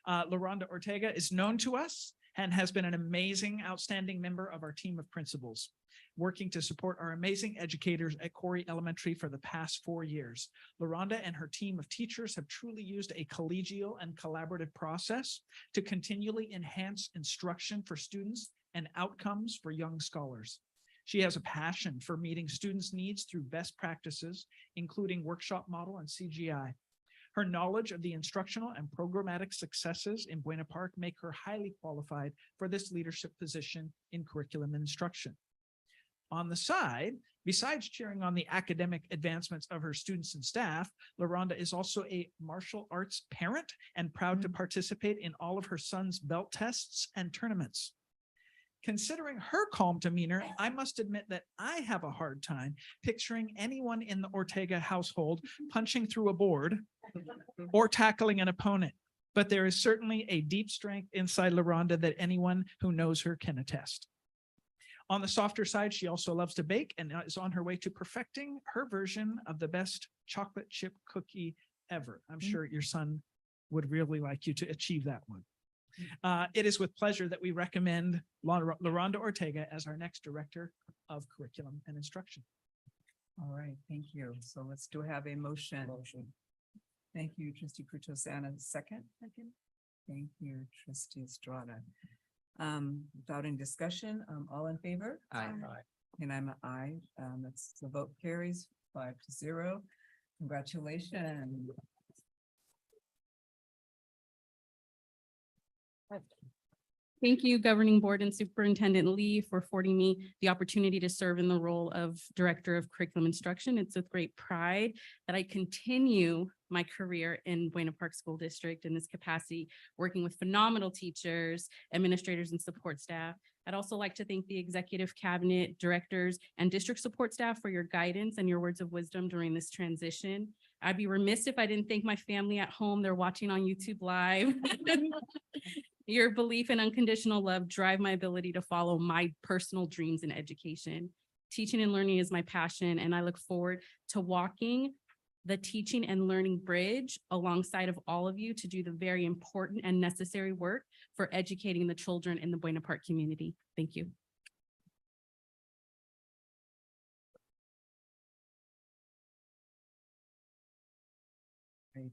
LaRonda Ortega is known to us and has been an amazing, outstanding member of our team of principals, working to support our amazing educators at Corey Elementary for the past 4 years. LaRonda and her team of teachers have truly used a collegial and collaborative process to continually enhance instruction for students and outcomes for young scholars. She has a passion for meeting students' needs through best practices, including workshop model and CGI. Her knowledge of the instructional and programmatic successes in Buena Park make her highly qualified for this leadership position in curriculum and instruction. On the side, besides cheering on the academic advancements of her students and staff, LaRonda is also a martial arts parent and proud to participate in all of her son's belt tests and tournaments. Considering her calm demeanor, I must admit that I have a hard time picturing anyone in the Ortega household punching through a board or tackling an opponent. But there is certainly a deep strength inside LaRonda that anyone who knows her can attest. On the softer side, she also loves to bake and is on her way to perfecting her version of the best chocolate chip cookie ever. I'm sure your son would really like you to achieve that one. It is with pleasure that we recommend LaRonda Ortega as our next Director of Curriculum and Instruction. All right, thank you. So let's have a motion. Thank you, trustee Fructus, and a second. Thank you, trustee Estrada. Without any discussion, all in favor? Aye. And I'm an aye. That's the vote carries 5-0. Congratulations. Thank you, Governing Board and Superintendent Lee, for affording me the opportunity to serve in the role of Director of Curriculum Instruction. It's with great pride that I continue my career in Buena Park School District in this capacity, working with phenomenal teachers, administrators, and support staff. I'd also like to thank the Executive Cabinet, directors, and district support staff for your guidance and your words of wisdom during this transition. I'd be remiss if I didn't thank my family at home. They're watching on YouTube Live. Your belief and unconditional love drive my ability to follow my personal dreams in education. Teaching and learning is my passion, and I look forward to walking the teaching and learning bridge alongside of all of you to do the very important and necessary work for educating the children in the Buena Park community. Thank you. Great.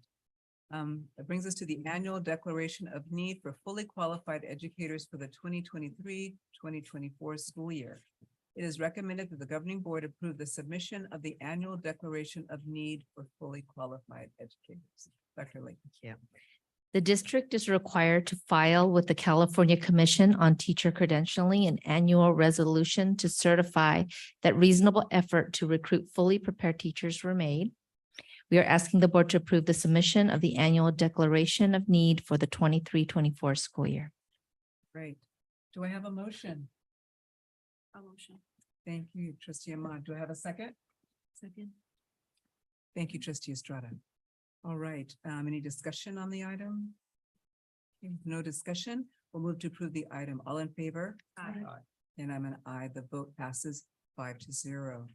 That brings us to the annual declaration of need for fully qualified educators for the 2023-2024 school year. It is recommended that the governing board approve the submission of the annual declaration of need for fully qualified educators. Dr. Lee. The district is required to file with the California Commission on Teacher Credentialing an annual resolution to certify that reasonable effort to recruit fully prepared teachers were made. We are asking the board to approve the submission of the annual declaration of need for the 23-24 school year. Great. Do I have a motion? A motion. Thank you, trustee Ahmad. Do I have a second? Second. Thank you, trustee Estrada. All right, any discussion on the item? Okay, no discussion. We'll move to approve the item. All in favor? Aye. And I'm an aye. The vote passes 5-0.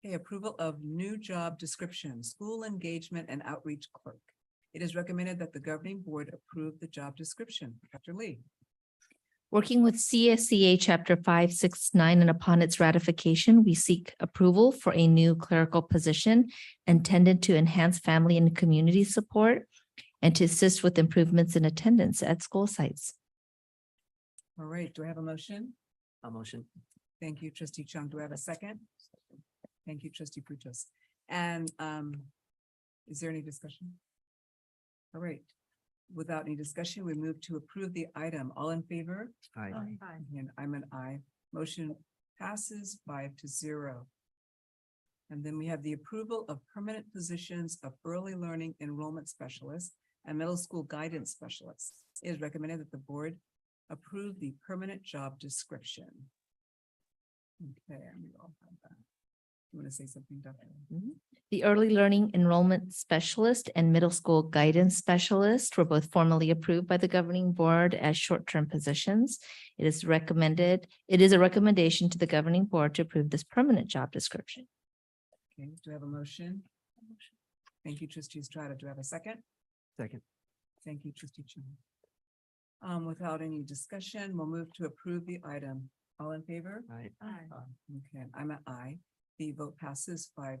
Okay, approval of new job description, school engagement and outreach clerk. It is recommended that the governing board approve the job description. Dr. Lee. Working with CSCA Chapter 569 and upon its ratification, we seek approval for a new clerical position intended to enhance family and community support and to assist with improvements in attendance at school sites. All right, do I have a motion? A motion. Thank you, trustee Chung. Do I have a second? Thank you, trustee Frutos. And is there any discussion? All right. Without any discussion, we move to approve the item. All in favor? Aye. And I'm an aye. Motion passes 5-0. And then we have the approval of permanent positions of early learning enrollment specialists and middle school guidance specialists. It is recommended that the board approve the permanent job description. Okay, and we all have that. You want to say something, Dr.? The early learning enrollment specialist and middle school guidance specialist were both formally approved by the governing board as short-term positions. It is a recommendation to the governing board to approve this permanent job description. Okay, do I have a motion? Thank you, trustee Estrada. Do I have a second? Second. Thank you, trustee Chung. Without any discussion, we'll move to approve the item. All in favor? Aye. Okay, I'm an aye. The vote passes 5-0.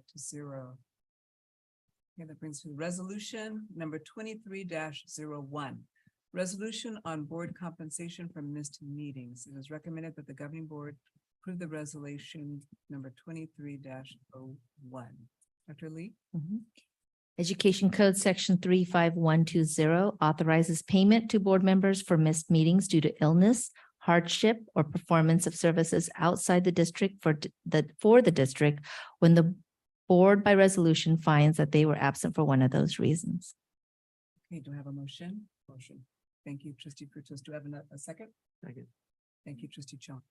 Okay, that brings to resolution number 23-01. Resolution on board compensation from missed meetings. It is recommended that the governing board approve the resolution number 23-01. Dr. Lee? Education Code Section 35120 authorizes payment to board members for missed meetings due to illness, hardship, or performance of services outside the district for the district when the board by resolution finds that they were absent for one of those reasons. Okay, do I have a motion? Motion. Thank you, trustee Frutos. Do I have a second? Second. Thank you, trustee Chung.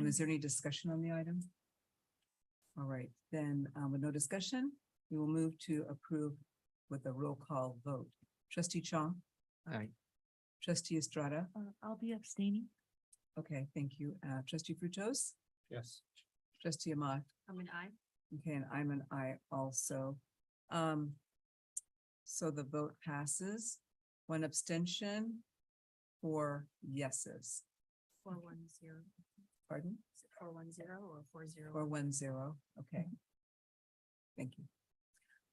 Is there any discussion on the item? All right, then with no discussion, we will move to approve with a roll call vote. Trustee Chung, Aye. trustee Estrada. I'll be abstaining. Okay, thank you. Trustee Frutos, Yes. trustee Ahmad. I'm an aye. Okay, and I'm an aye also. So the vote passes, 1 abstention, 4 yeses. 4-1-0. Pardon? 4-1-0 or 4-0? 4-1-0, okay. Thank you.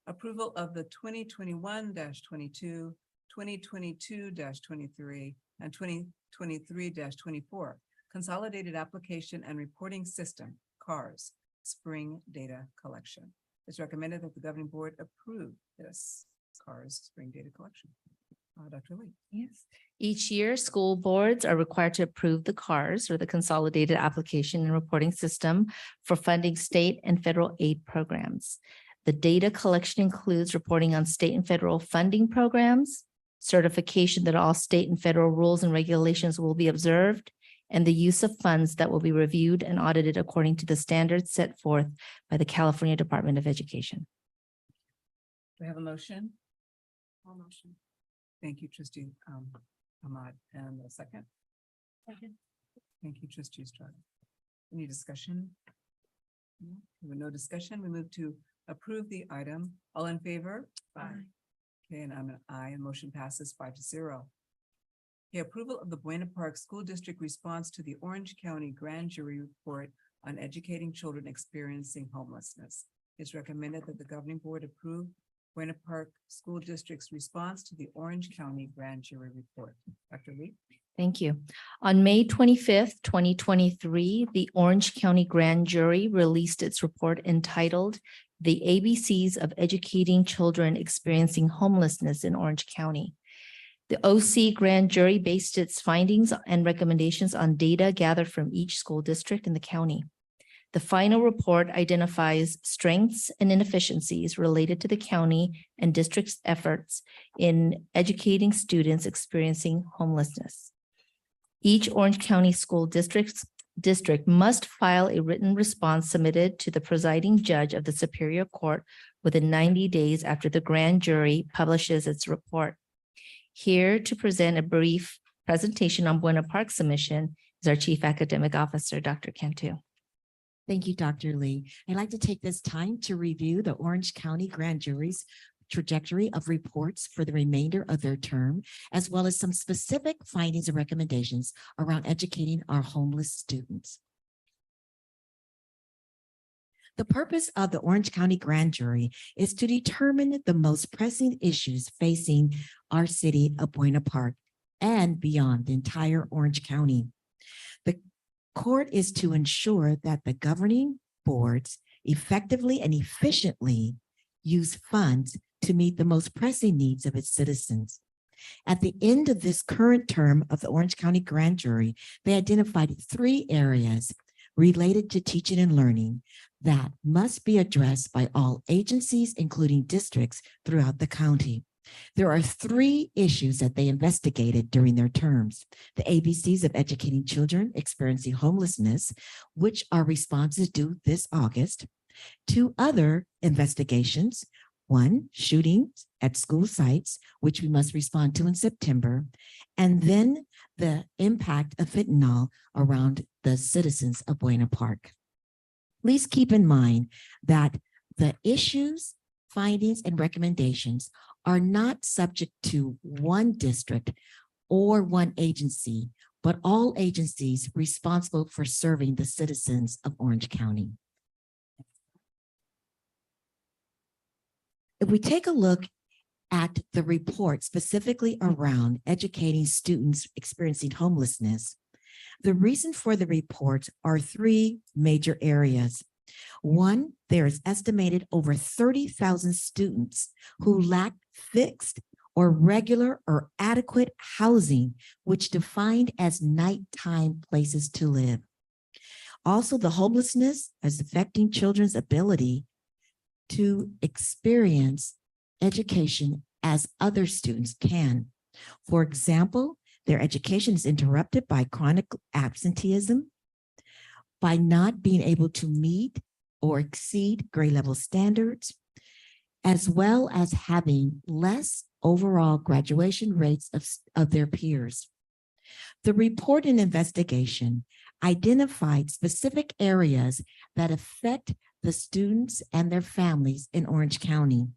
Approval of the 2021-22, 2022-23, and 2023-24 Consolidated Application and Reporting System, CARS, Spring Data Collection. It's recommended that the governing board approve this CARS Spring Data Collection. Dr. Lee. Yes. Each year, school boards are required to approve the CARS, or the Consolidated Application and Reporting System, for funding state and federal aid programs. The data collection includes reporting on state and federal funding programs, certification that all state and federal rules and regulations will be observed, and the use of funds that will be reviewed and audited according to the standards set forth by the California Department of Education. Do we have a motion? All motion. Thank you, trustee Ahmad. And a second? Second. Thank you, trustee Estrada. Any discussion? No? With no discussion, we move to approve the item. All in favor? Aye. Okay, and I'm an aye, and motion passes 5-0. Okay, approval of the Buena Park School District response to the Orange County Grand Jury Report on educating children experiencing homelessness. It's recommended that the governing board approve Buena Park School District's response to the Orange County Grand Jury Report. Dr. Lee? Thank you. On May 25th, 2023, the Orange County Grand Jury released its report entitled "The ABCs of Educating Children Experiencing Homelessness in Orange County." The OC Grand Jury based its findings and recommendations on data gathered from each school district in the county. The final report identifies strengths and inefficiencies related to the county and district's efforts in educating students experiencing homelessness. Each Orange County School district must file a written response submitted to the presiding judge of the Superior Court within 90 days after the grand jury publishes its report. Here to present a brief presentation on Buena Park's submission is our Chief Academic Officer, Dr. Cantu. Thank you, Dr. Lee. I'd like to take this time to review the Orange County Grand Jury's trajectory of reports for the remainder of their term, as well as some specific findings and recommendations around educating our homeless students. The purpose of the Orange County Grand Jury is to determine the most pressing issues facing our city of Buena Park and beyond the entire Orange County. The court is to ensure that the governing boards effectively and efficiently use funds to meet the most pressing needs of its citizens. At the end of this current term of the Orange County Grand Jury, they identified 3 areas related to teaching and learning that must be addressed by all agencies, including districts throughout the county. There are 3 issues that they investigated during their terms: the ABCs of educating children experiencing homelessness, which our response is due this August; 2 other investigations: 1, shootings at school sites, which we must respond to in September, and then the impact of fentanyl around the citizens of Buena Park. Please keep in mind that the issues, findings, and recommendations are not subject to one district or one agency, but all agencies responsible for serving the citizens of Orange County. If we take a look at the report specifically around educating students experiencing homelessness, the reason for the report are 3 major areas. 1, there is estimated over 30,000 students who lack fixed or regular or adequate housing, which defined as nighttime places to live. Also, the homelessness is affecting children's ability to experience education as other students can. For example, their education is interrupted by chronic absenteeism, by not being able to meet or exceed grade level standards, as well as having less overall graduation rates of their peers. The report and investigation identified specific areas that affect the students and their families in Orange County.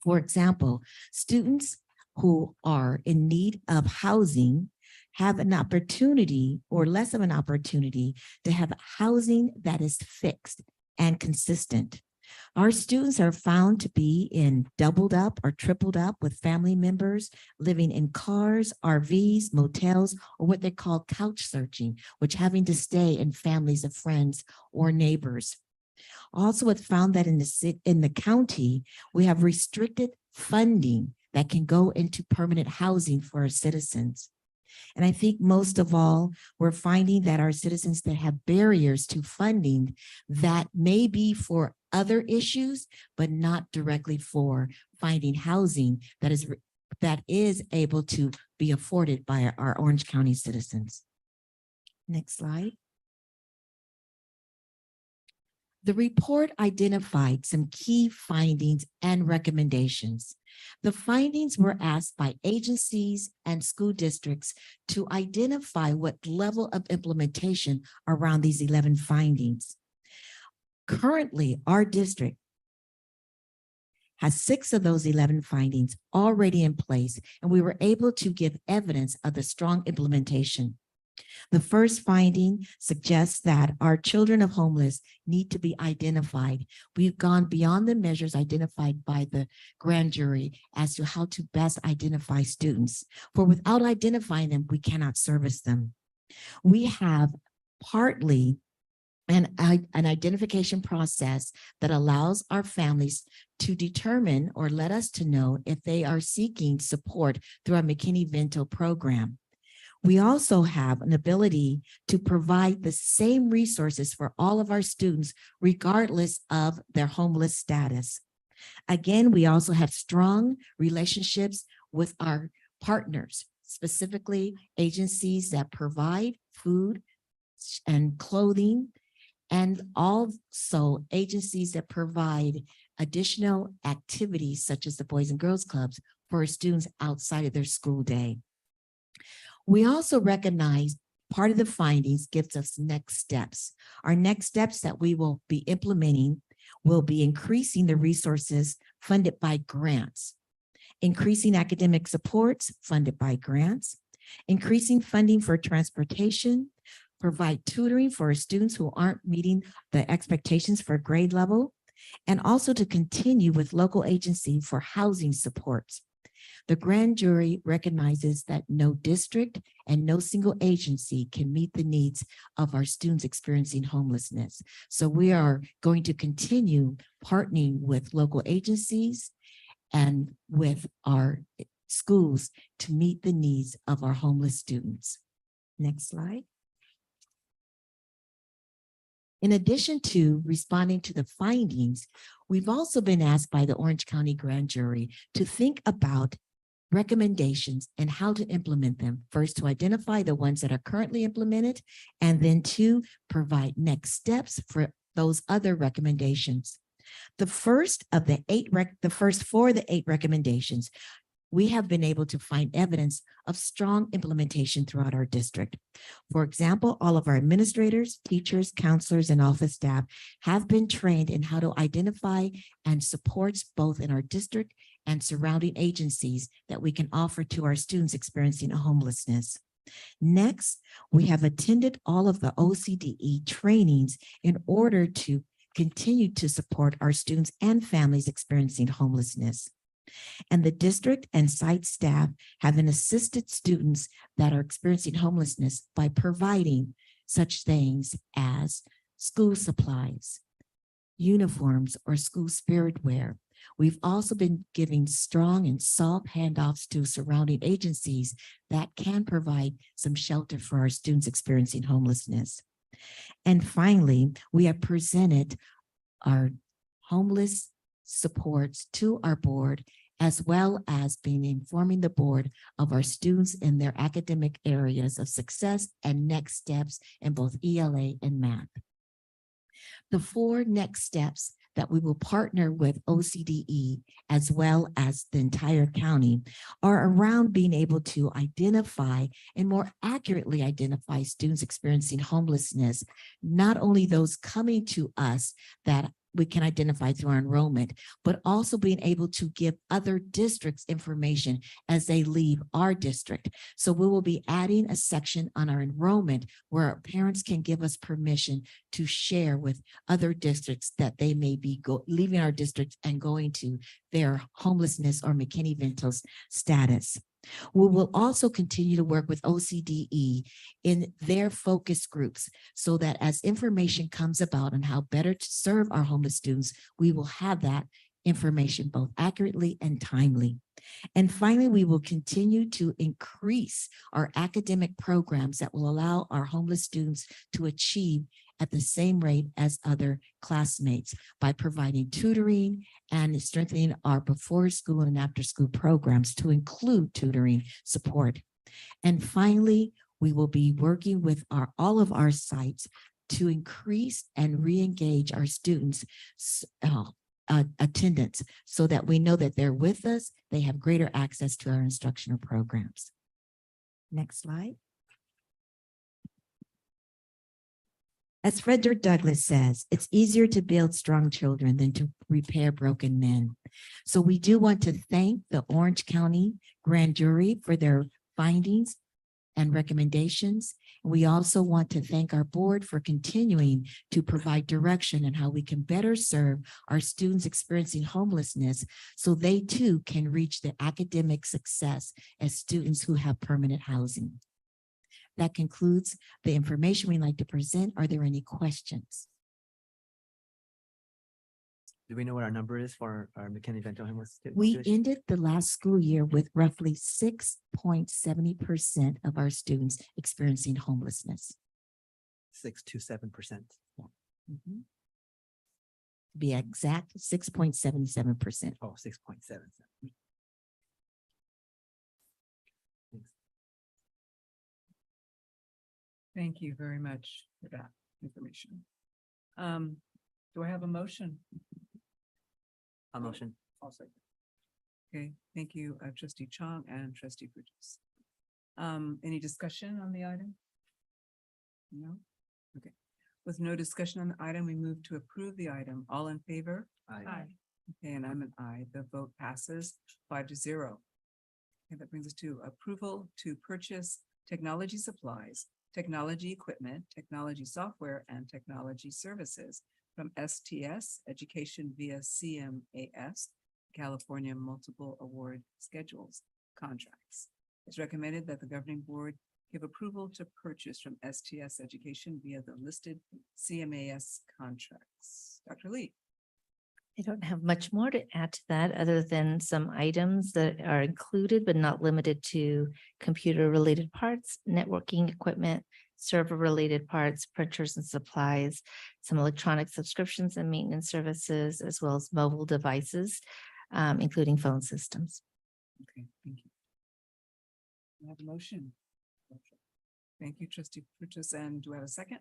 For example, students who are in need of housing have an opportunity or less of an opportunity to have housing that is fixed and consistent. Our students are found to be in doubled up or tripled up with family members living in cars, RVs, motels, or what they call couch searching, which having to stay in families of friends or neighbors. Also, it's found that in the county, we have restricted funding that can go into permanent housing for our citizens. And I think most of all, we're finding that our citizens that have barriers to funding that may be for other issues, but not directly for finding housing that is able to be afforded by our Orange County citizens. Next slide. The report identified some key findings and recommendations. The findings were asked by agencies and school districts to identify what level of implementation around these 11 findings. Currently, our district has 6 of those 11 findings already in place, and we were able to give evidence of the strong implementation. The first finding suggests that our children of homeless need to be identified. We've gone beyond the measures identified by the grand jury as to how to best identify students. For without identifying them, we cannot service them. We have partly an identification process that allows our families to determine or let us to know if they are seeking support through our McKinney-Vento program. We also have an ability to provide the same resources for all of our students, regardless of their homeless status. Again, we also have strong relationships with our partners, specifically agencies that provide food and clothing, and also agencies that provide additional activities such as the Boys and Girls Clubs for students outside of their school day. We also recognize part of the findings gives us next steps. Our next steps that we will be implementing will be increasing the resources funded by grants, increasing academic supports funded by grants, increasing funding for transportation, provide tutoring for students who aren't meeting the expectations for grade level, and also to continue with local agency for housing supports. The grand jury recognizes that no district and no single agency can meet the needs of our students experiencing homelessness. So we are going to continue partnering with local agencies and with our schools to meet the needs of our homeless students. Next slide. In addition to responding to the findings, we've also been asked by the Orange County Grand Jury to think about recommendations and how to implement them. First, to identify the ones that are currently implemented, and then to provide next steps for those other recommendations. The first of the first 4 of the 8 recommendations, we have been able to find evidence of strong implementation throughout our district. For example, all of our administrators, teachers, counselors, and office staff have been trained in how to identify and supports both in our district and surrounding agencies that we can offer to our students experiencing homelessness. Next, we have attended all of the OCDE trainings in order to continue to support our students and families experiencing homelessness. And the district and site staff have been assisted students that are experiencing homelessness by providing such things as school supplies, uniforms, or school spirit wear. We've also been giving strong and soft handoffs to surrounding agencies that can provide some shelter for our students experiencing homelessness. And finally, we have presented our homeless supports to our board, as well as being informing the board of our students in their academic areas of success and next steps in both ELA and math. The 4 next steps that we will partner with OCDE as well as the entire county are around being able to identify and more accurately identify students experiencing homelessness, not only those coming to us that we can identify through our enrollment, but also being able to give other districts information as they leave our district. So we will be adding a section on our enrollment where our parents can give us permission to share with other districts that they may be leaving our district and going to their homelessness or McKinney-Vento's status. We will also continue to work with OCDE in their focus groups so that as information comes about on how better to serve our homeless students, we will have that information both accurately and timely. And finally, we will continue to increase our academic programs that will allow our homeless students to achieve at the same rate as other classmates by providing tutoring and strengthening our before school and after school programs to include tutoring support. And finally, we will be working with all of our sites to increase and re-engage our students' attendance so that we know that they're with us, they have greater access to our instructional programs. Next slide. As Frederick Douglass says, it's easier to build strong children than to repair broken men. So we do want to thank the Orange County Grand Jury for their findings and recommendations. We also want to thank our board for continuing to provide direction on how we can better serve our students experiencing homelessness so they too can reach their academic success as students who have permanent housing. That concludes the information we'd like to present. Are there any questions? Do we know what our number is for our McKinney-Vento homeless? We tuition? ended the last school year with roughly 6.70% of our students experiencing homelessness. 6 to 7%. To be exact, 6.77%. Oh, 6.7. Thank you very much for that information. Do I have a motion? A motion. Okay, thank you, trustee Chong and trustee Bridges. Any discussion on the item? No? Okay. With no discussion on the item, we move to approve the item. All in favor? Aye. Okay, and I'm an aye. The vote passes 5-0. Okay, that brings us to approval to purchase technology supplies, technology equipment, technology software, and technology services from STS Education via CMAS, California Multiple Award Schedules contracts. It's recommended that the governing board give approval to purchase from STS Education via the listed CMAS contracts. Dr. Lee. I don't have much more to add to that other than some items that are included but not limited to computer-related parts, networking equipment, server-related parts, printers and supplies, some electronic subscriptions and maintenance services, as well as mobile devices, including phone systems. Okay, thank you. I have a motion. Thank you, trustee Frutos, and do I have a second?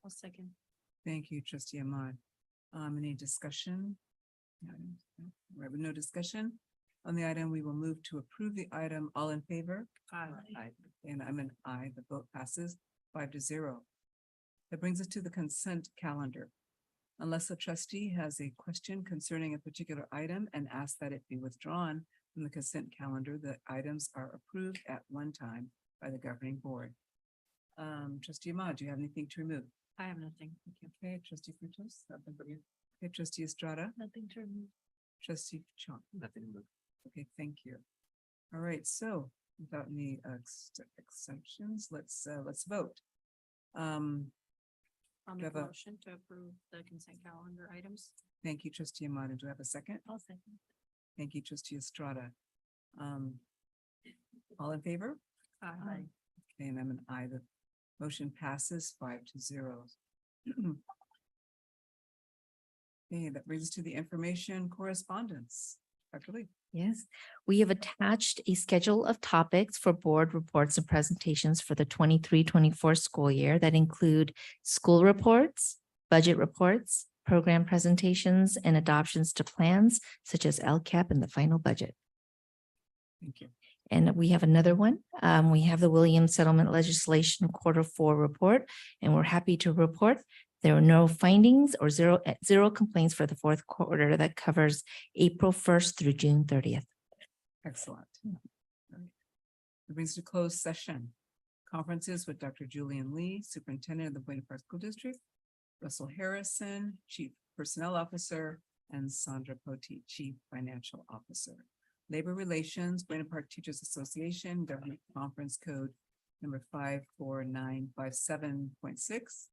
I'll second. Thank you, trustee Ahmad. Any discussion? We have no discussion on the item. We will move to approve the item. All in favor? Aye. And I'm an aye. The vote passes 5-0. That brings us to the consent calendar. Unless a trustee has a question concerning a particular item and asks that it be withdrawn from the consent calendar, the items are approved at one time by the governing board. Trustee Ahmad, do you have anything to remove? I have nothing. Thank you. Okay, trustee Frutos, nothing from you. Okay, trustee Estrada, Nothing to remove. trustee Chong. Nothing to move. Okay, thank you. All right, so without any exceptions, let's vote. I'll Do make have a a- motion to approve the consent calendar items. Thank you, trustee Amada. Do I have a second? I'll second. Thank you, trustee Estrada. All in favor? Aye. Okay, and I'm an aye. The motion passes 5-0. Okay, that brings us to the information correspondence. Dr. Lee. Yes, we have attached a schedule of topics for board reports and presentations for the 23-24 school year that include school reports, budget reports, program presentations, and adoptions to plans such as LCAP and the final budget. Thank you. And we have another one. We have the Williams Settlement Legislation Q4 report, and we're happy to report there were no findings or zero complaints for the fourth quarter that covers April 1st through June 30th. Excellent. All right. That brings us to closed session. Conferences with Dr. Julian Lee, Superintendent of the Buena Park School District, Russell Harrison, Chief Personnel Officer, and Sandra Poti, Chief Financial Officer. Labor Relations, Buena Park Teachers Association, Government Conference Code number 54957.6.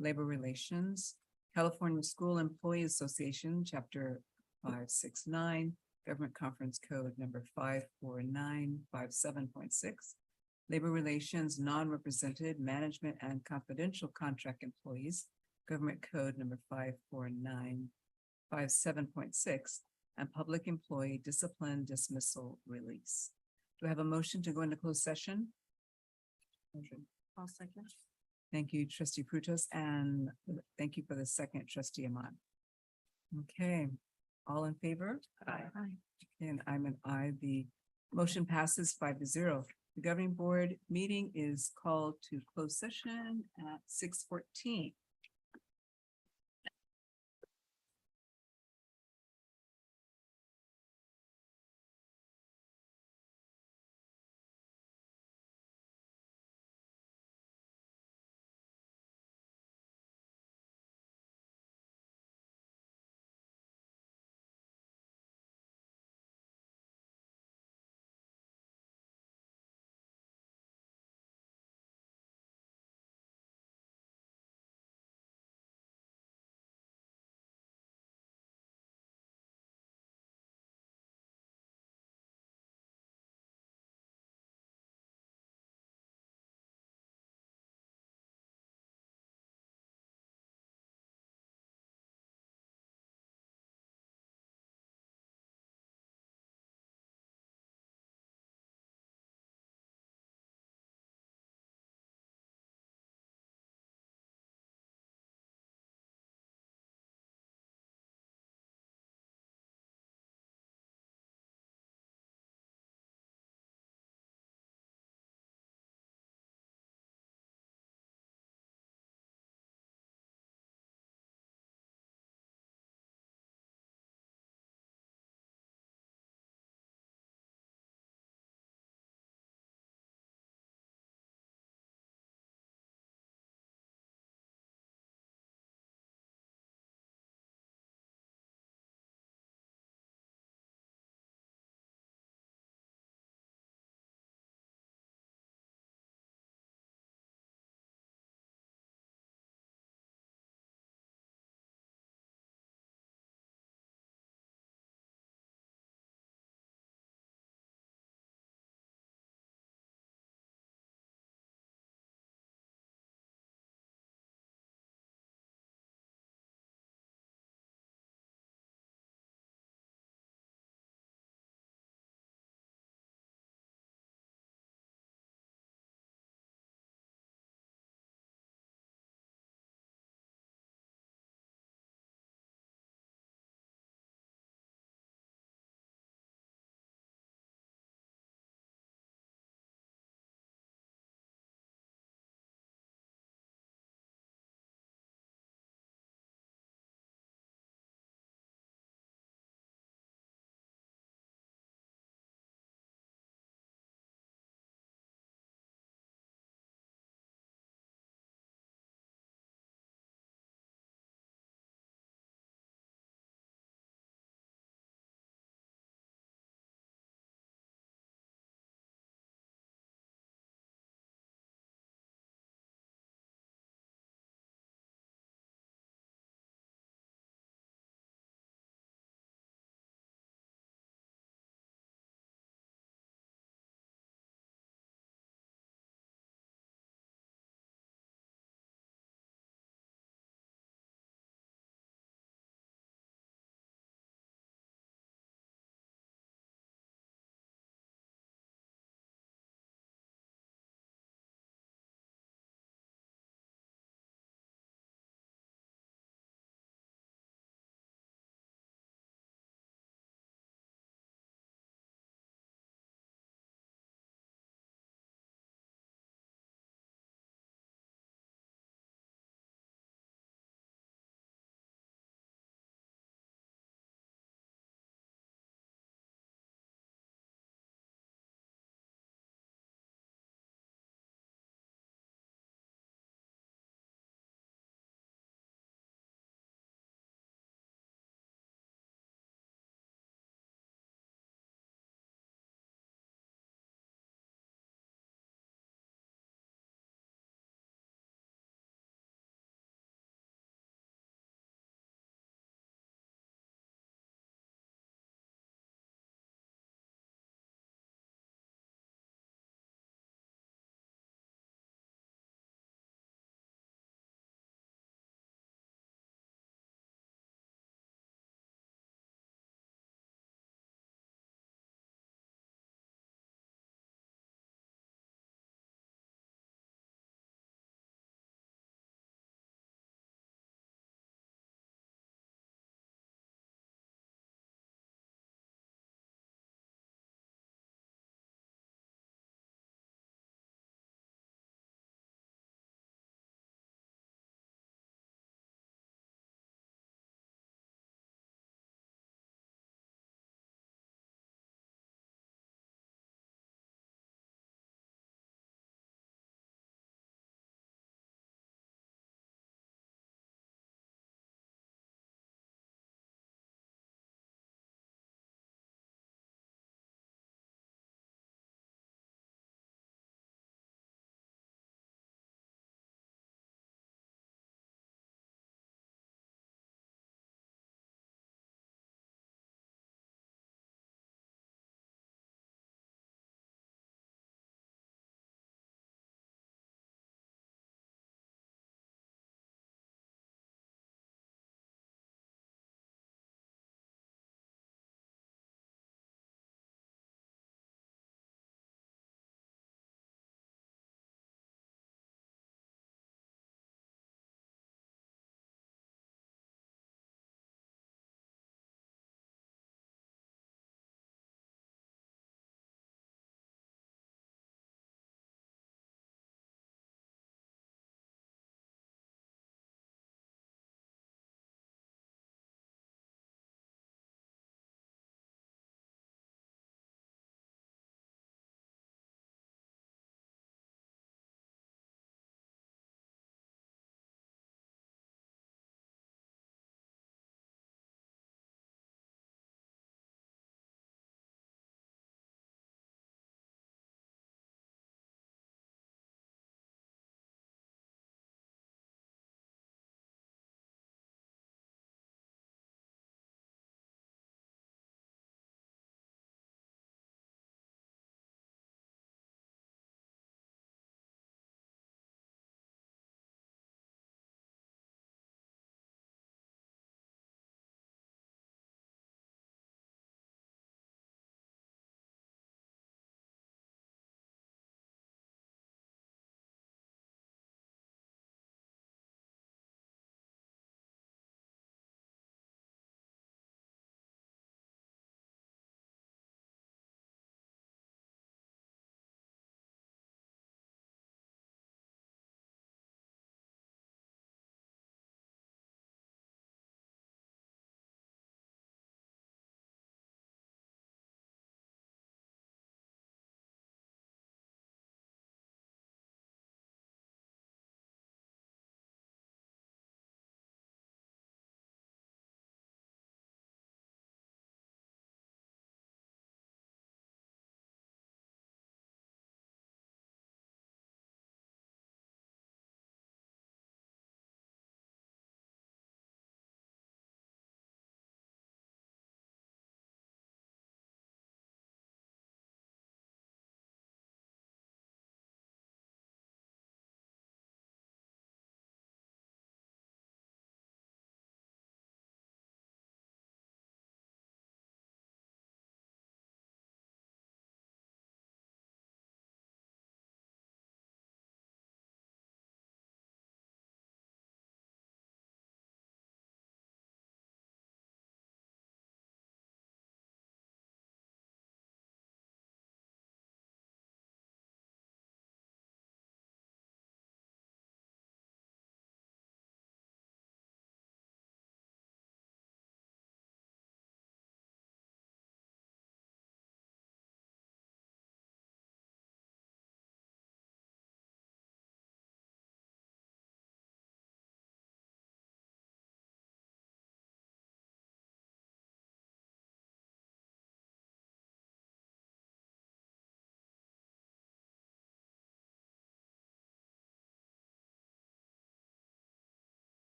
Labor Relations, California School Employee Association, Chapter 569, Government Conference Code number 54957.6. Labor Relations, Non-Represented Management and Confidential Contract Employees, Government Code number 54957.6, and Public Employee Discipline Dismissal Release. Do I have a motion to go into closed session? Motion. I'll second. Thank you, trustee Frutos, and thank you for the second, trustee Ahmad. Okay, all in favor? Aye. And I'm an aye. The motion passes 5-0. The governing board meeting is called to closed session at 6:14.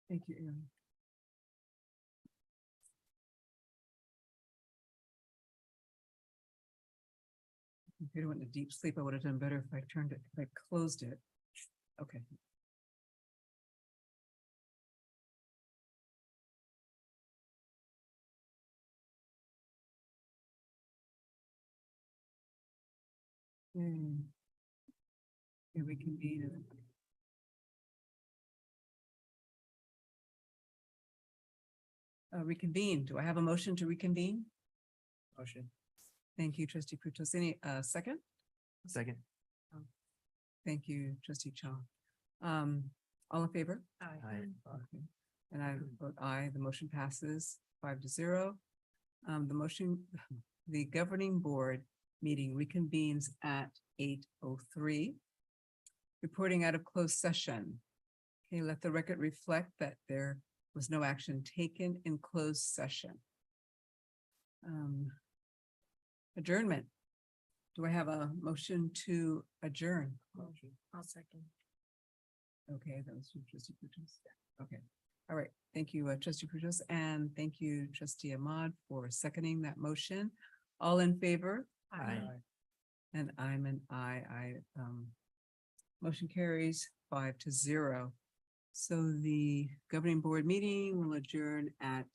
Thank you, Aaron. Computer went into deep sleep. I would have done better if I turned it, if I closed it. Okay. Here we can be. Reconvene. Do I have a motion to reconvene? Motion. Thank you, trustee Frutos. Any, second? Second. Thank you, trustee Chong. All in favor? Aye. Okay. And I vote aye. The motion passes 5-0. The motion, the governing board meeting reconvenes at 8:03. Reporting out of closed session. Okay, let the record reflect that there was no action taken in closed session. Adjournment. Do I have a motion to adjourn? I'll second. Okay, that was from trustee Frutos. Okay, all right. Thank you, trustee Frutos, and thank you, trustee Ahmad, for seconding that motion. All in favor? Aye. And I'm an aye. Motion carries 5-0. So the governing board meeting will adjourn at